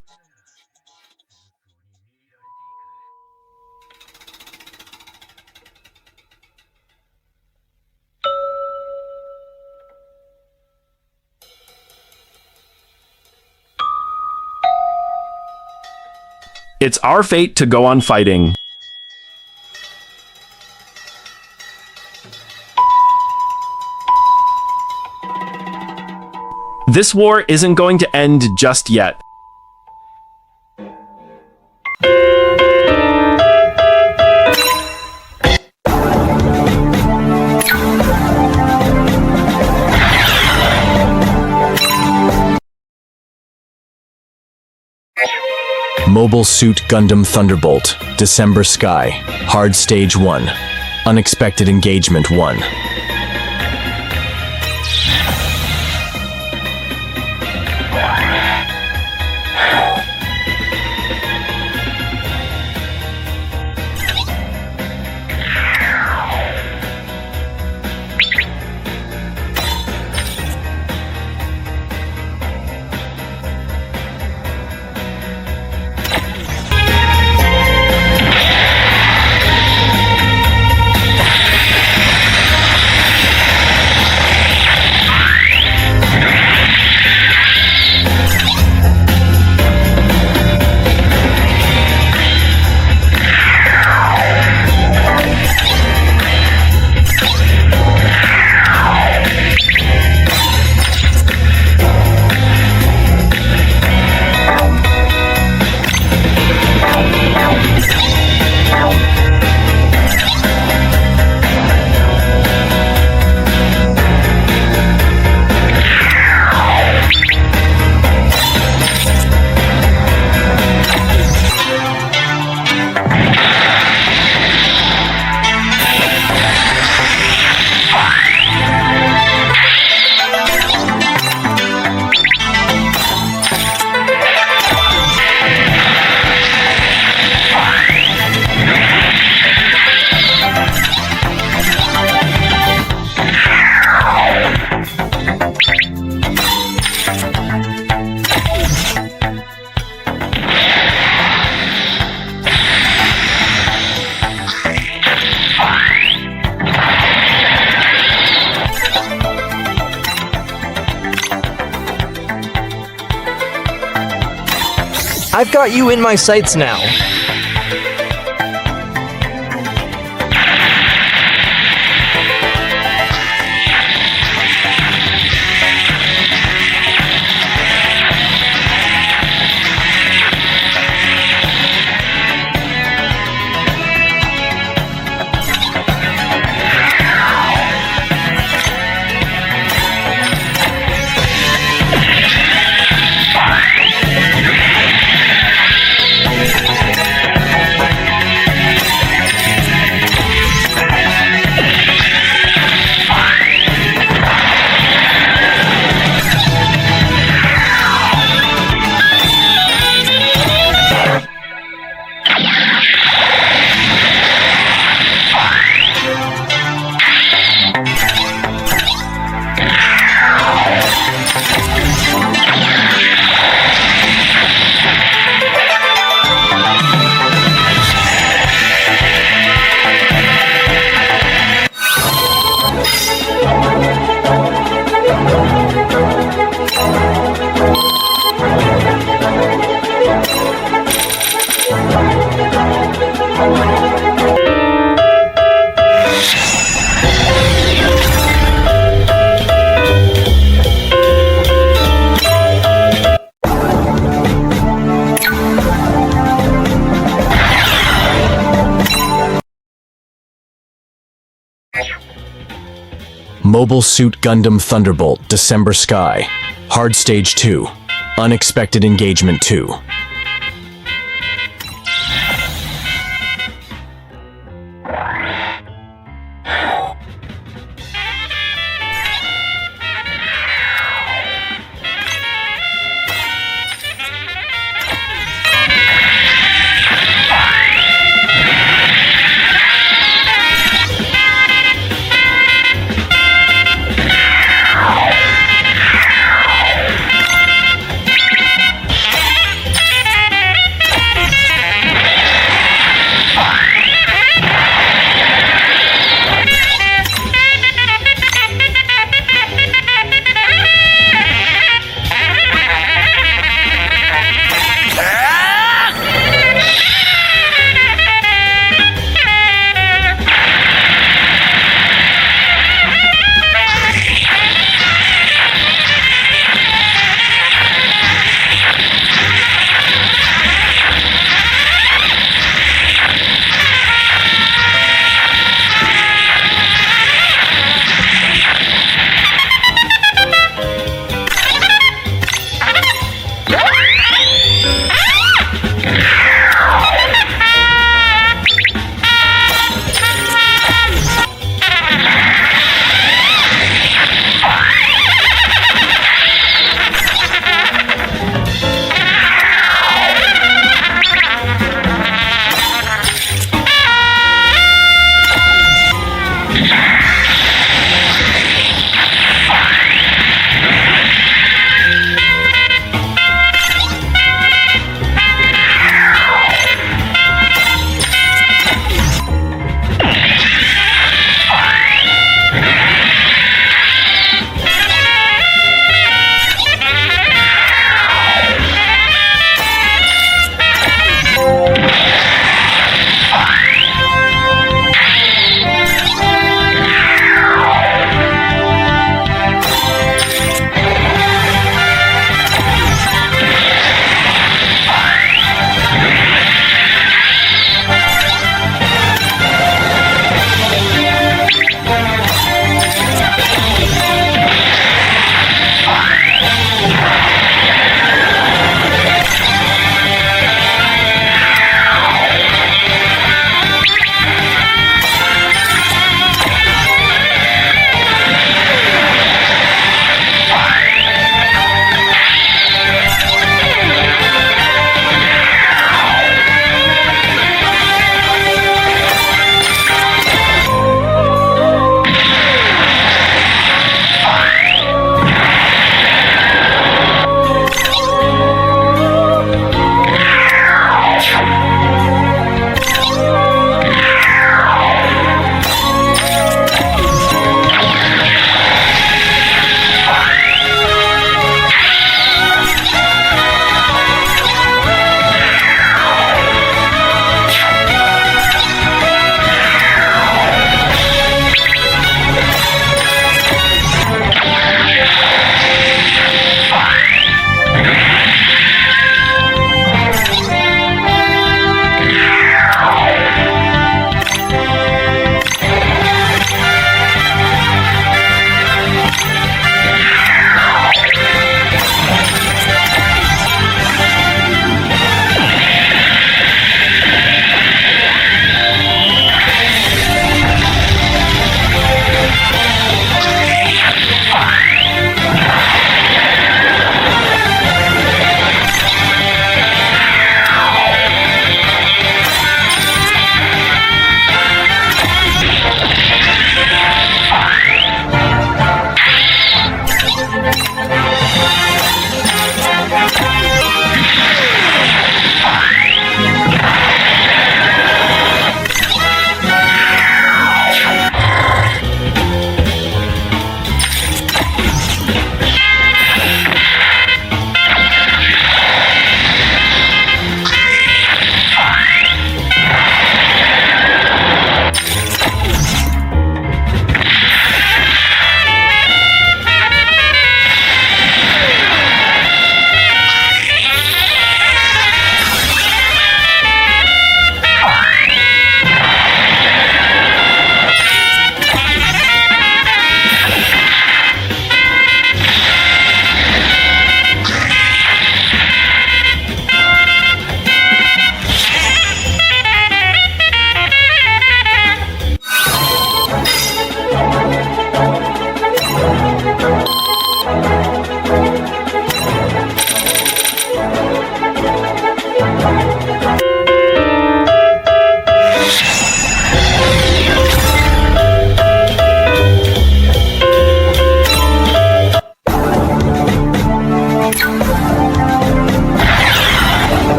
It's our fate to go on fighting. This war isn't going to end just yet. Mobile Suit Gundam Thunderbolt, December Sky, Hard Stage 1, Unexpected Engagement 1. I've got you in my sights now. Mobile Suit Gundam Thunderbolt, December Sky. Hard Stage 2. Unexpected Engagement 2.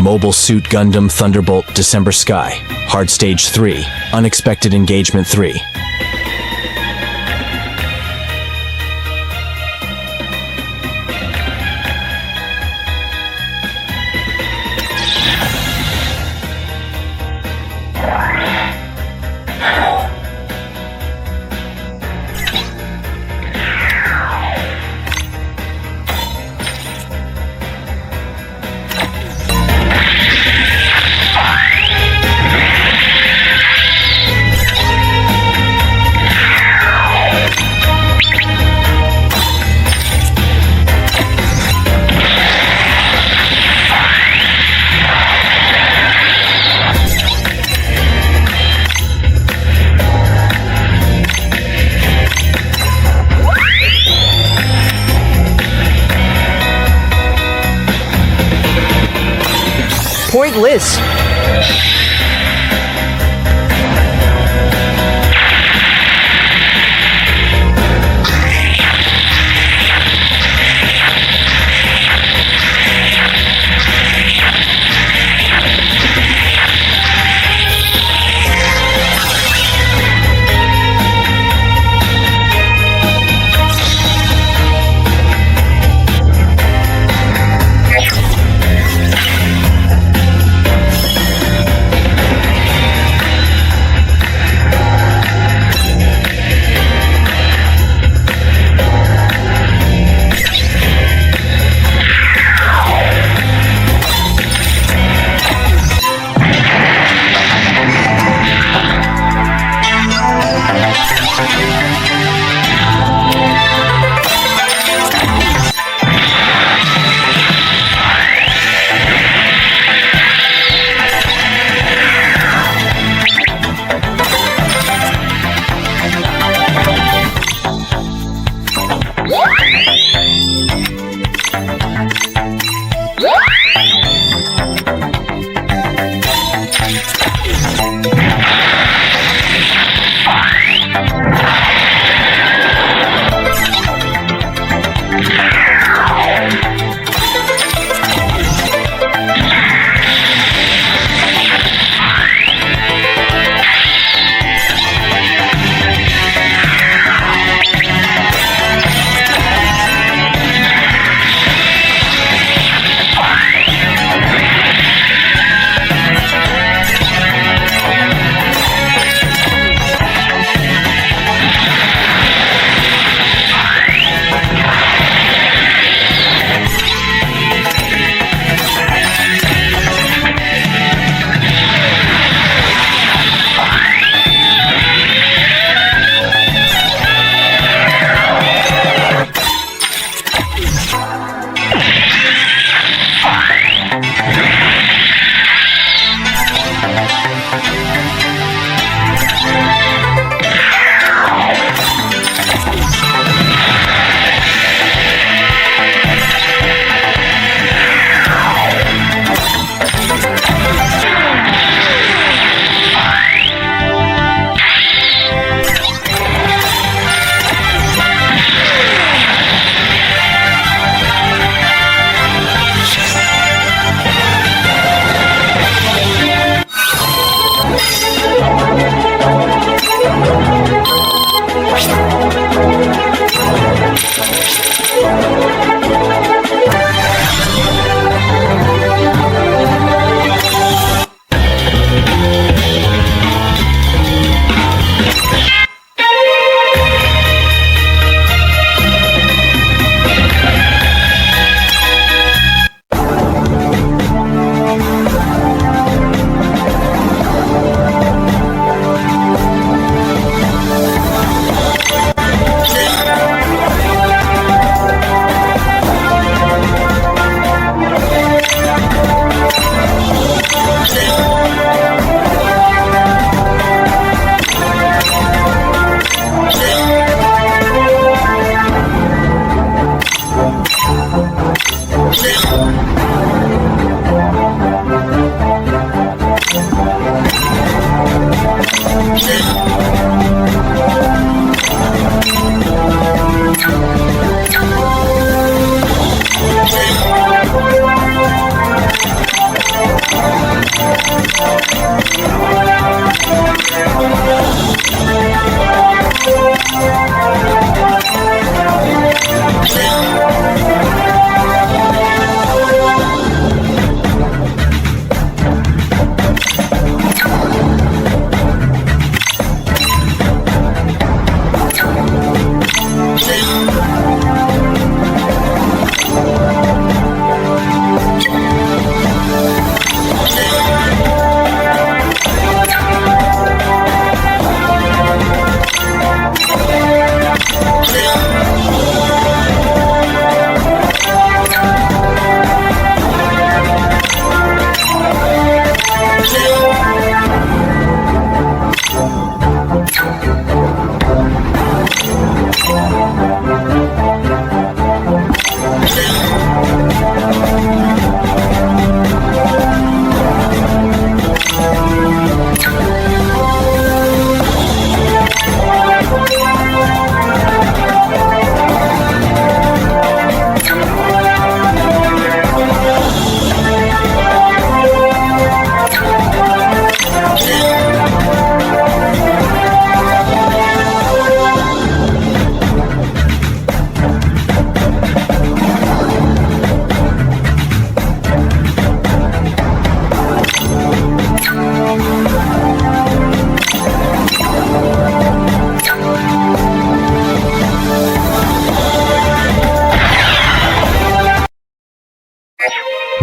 Mobile Suit Gundam Thunderbolt December Sky. Hard Stage 3. Unexpected Engagement 3. Pointless.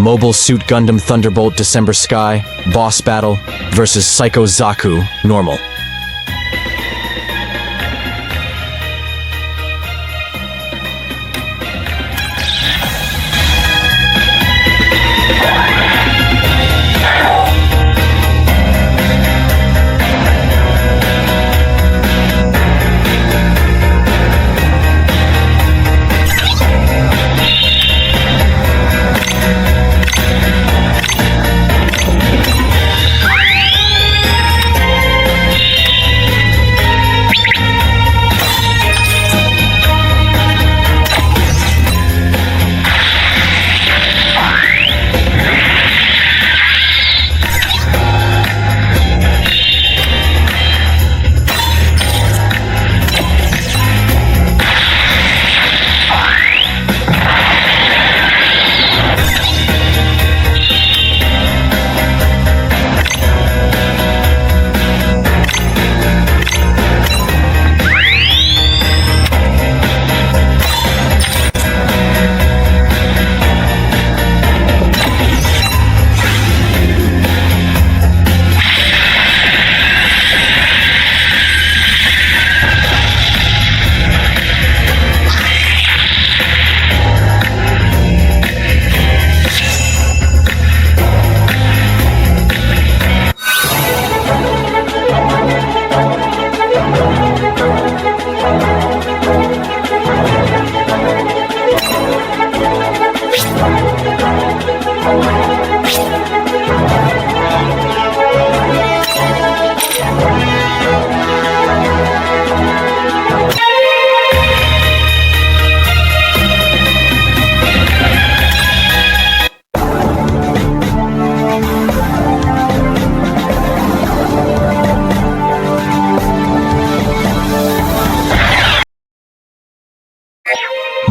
Mobile Suit Gundam Thunderbolt December Sky, Boss Battle versus Psycho Zaku, Normal.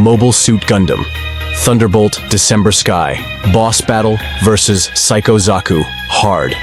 Mobile Suit Gundam Thunderbolt December Sky, Boss Battle versus Psycho Zaku, Hard.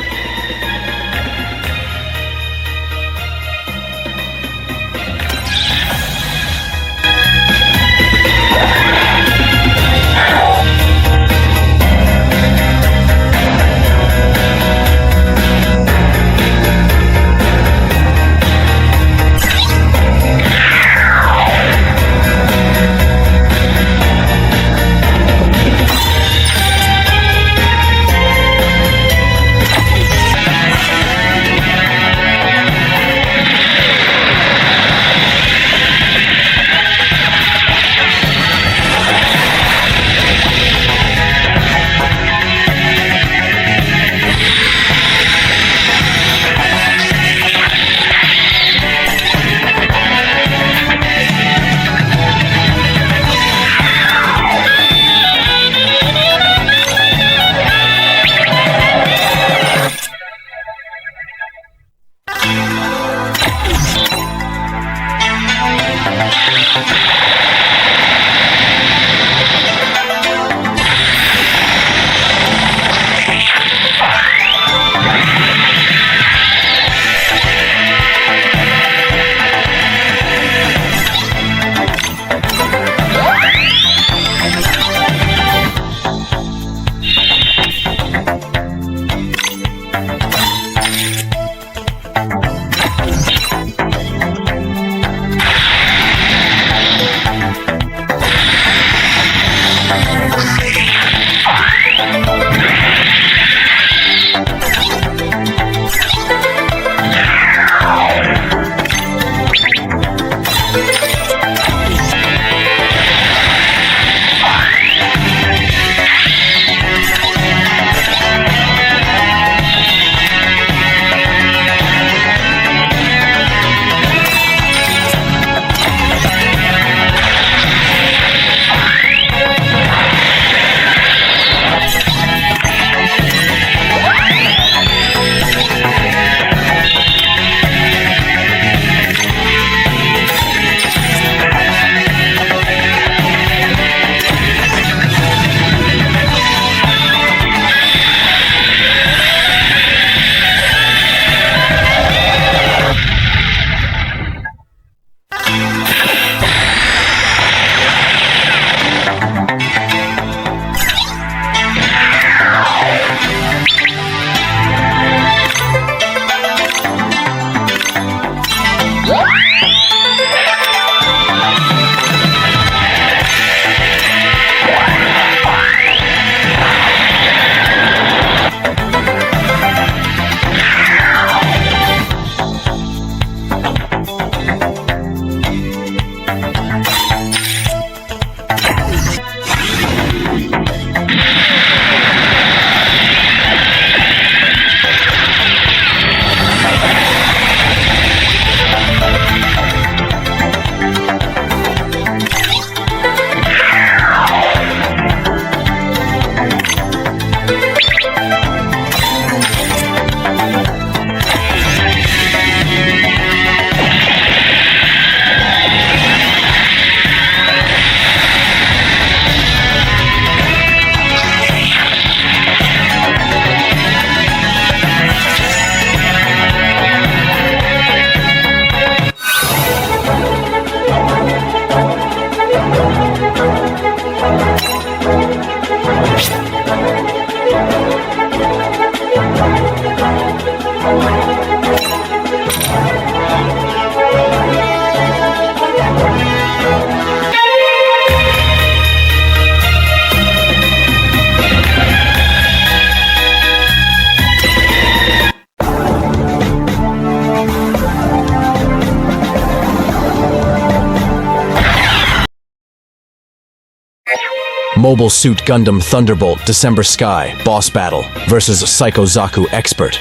Mobile Suit Gundam Thunderbolt December Sky Boss Battle versus Psycho Zaku Expert.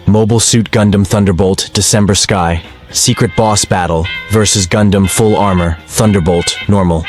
Mobile Suit Gundam Thunderbolt December Sky Secret Boss Battle versus Gundam Full Armor Thunderbolt Normal.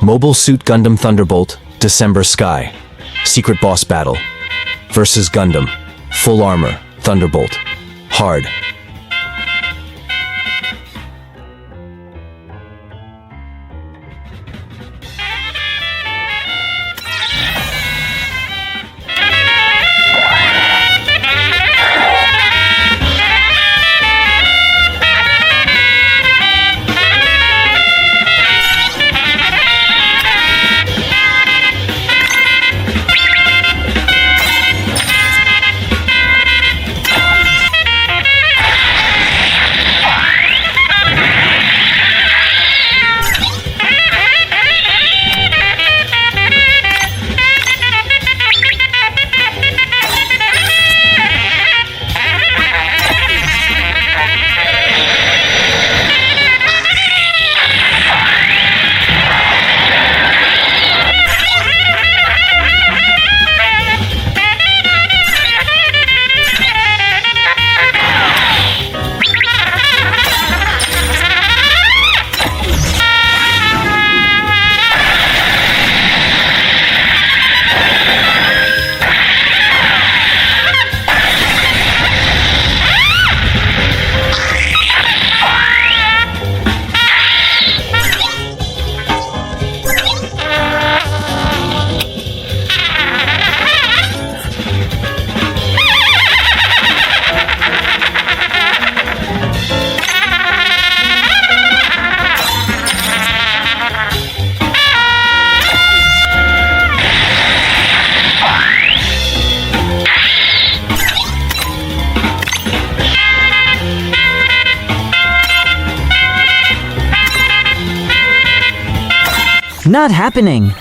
Mobile Suit Gundam Thunderbolt December Sky Secret Boss Battle versus Gundam Full Armor Thunderbolt Hard. Not happening.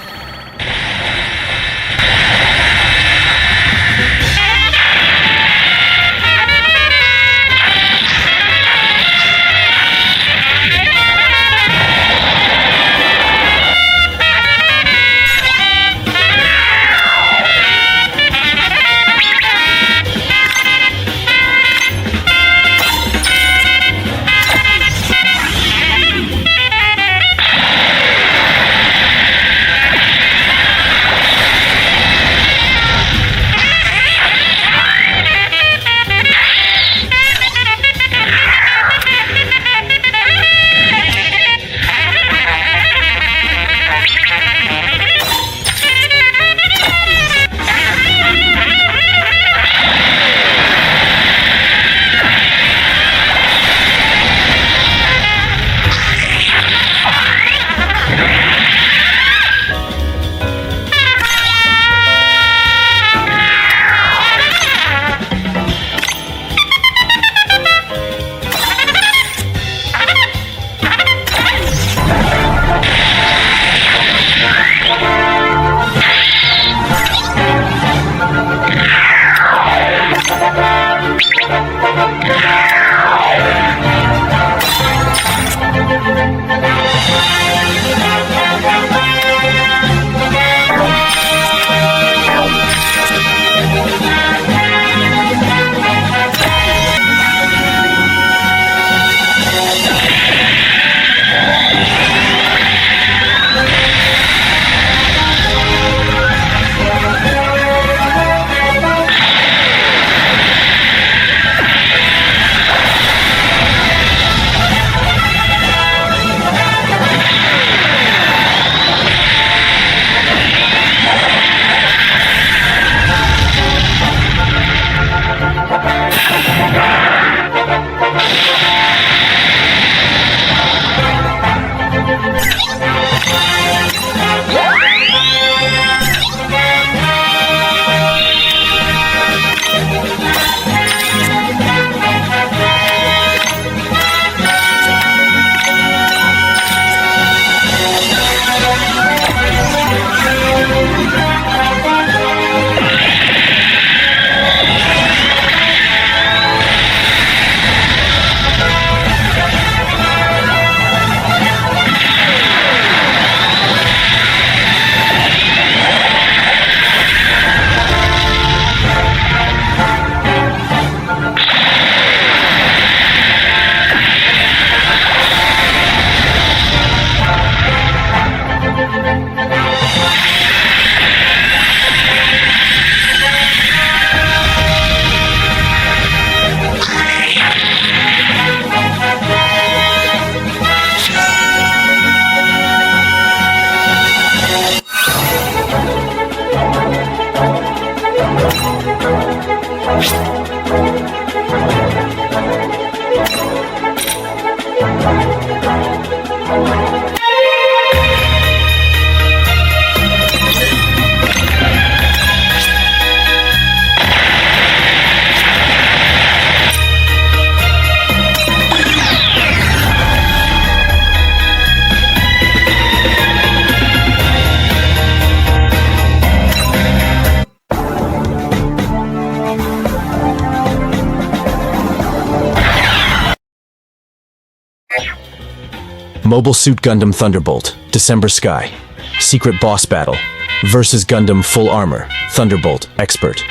Mobile Suit Gundam Thunderbolt, December Sky. Secret Boss Battle. Versus Gundam Full Armor, Thunderbolt, Expert.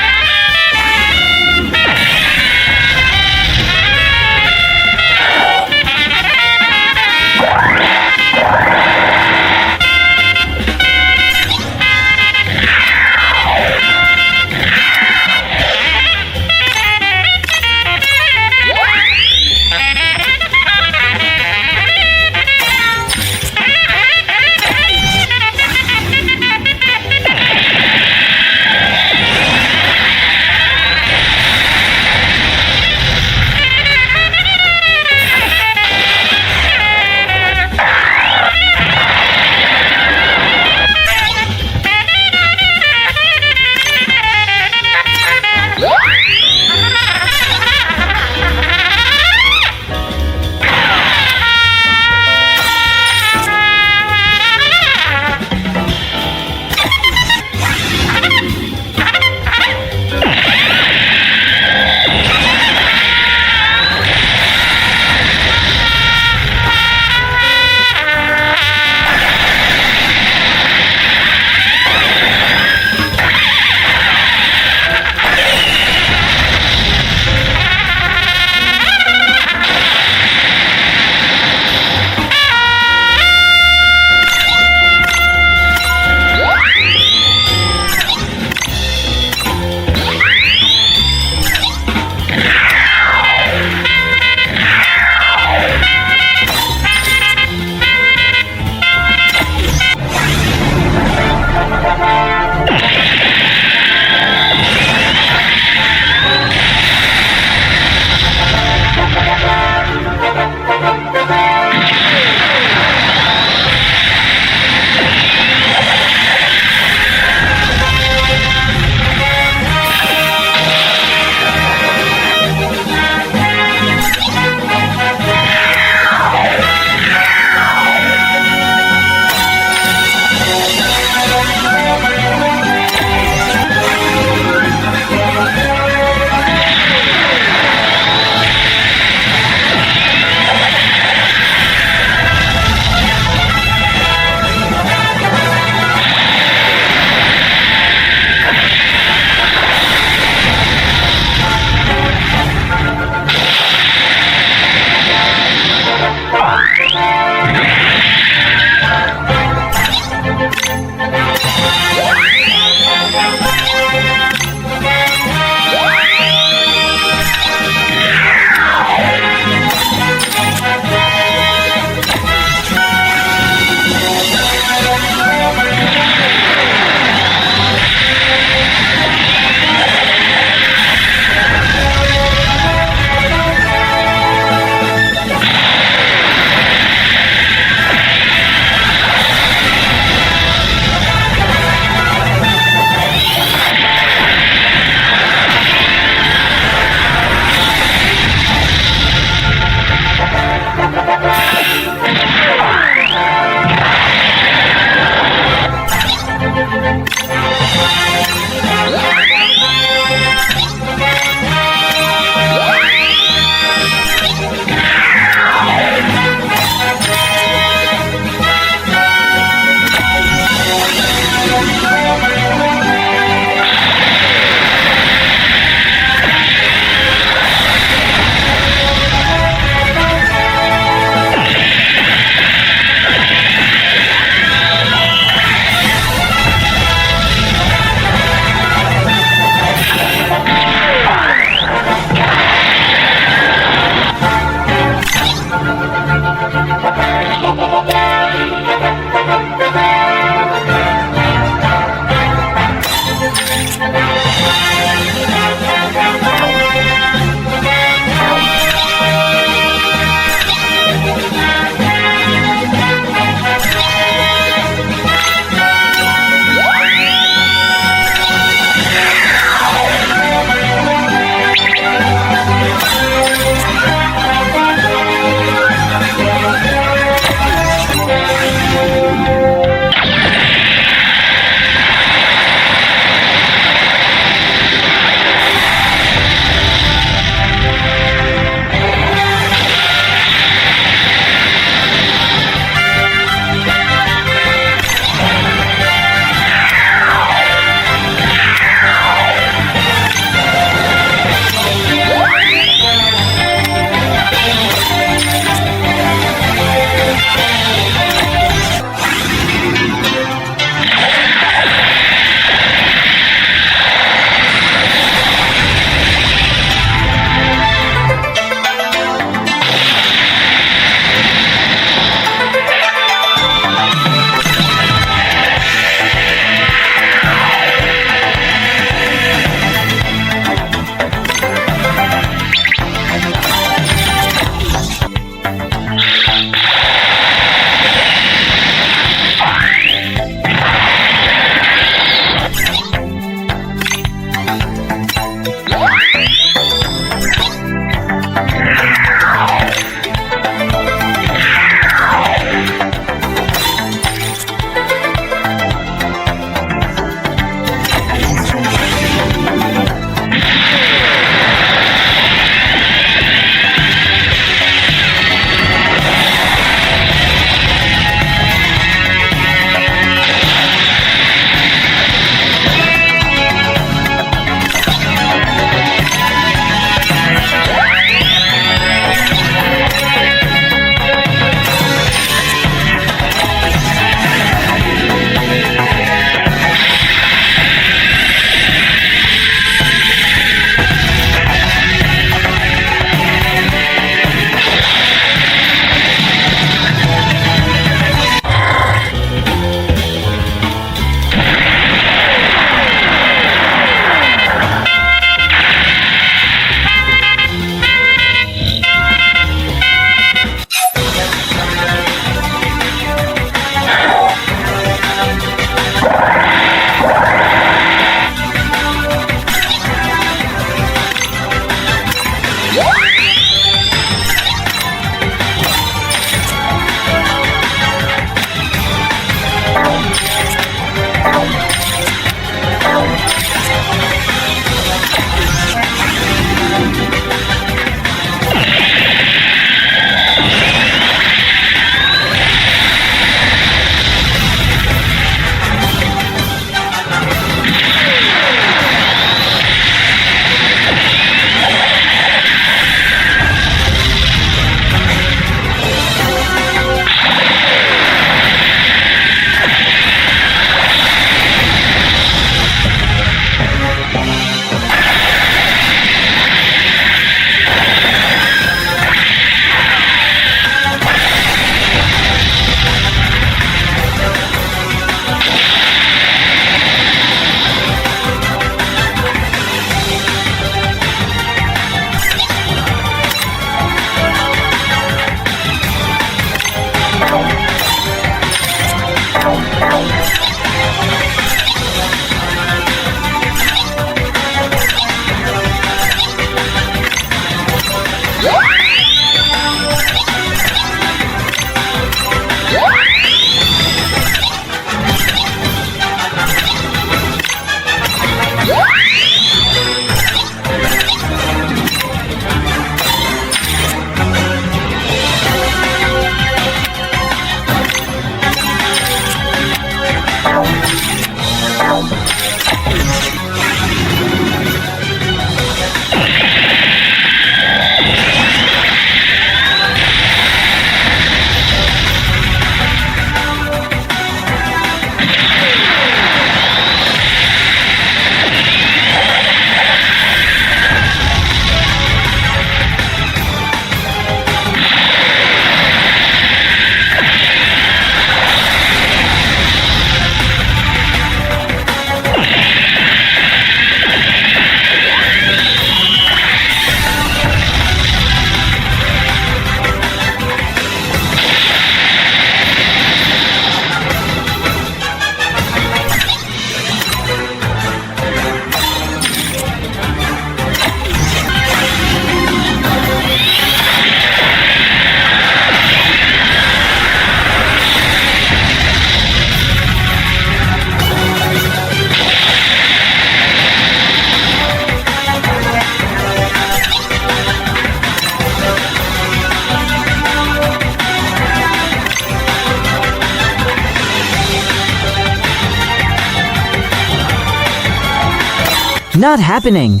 Not happening.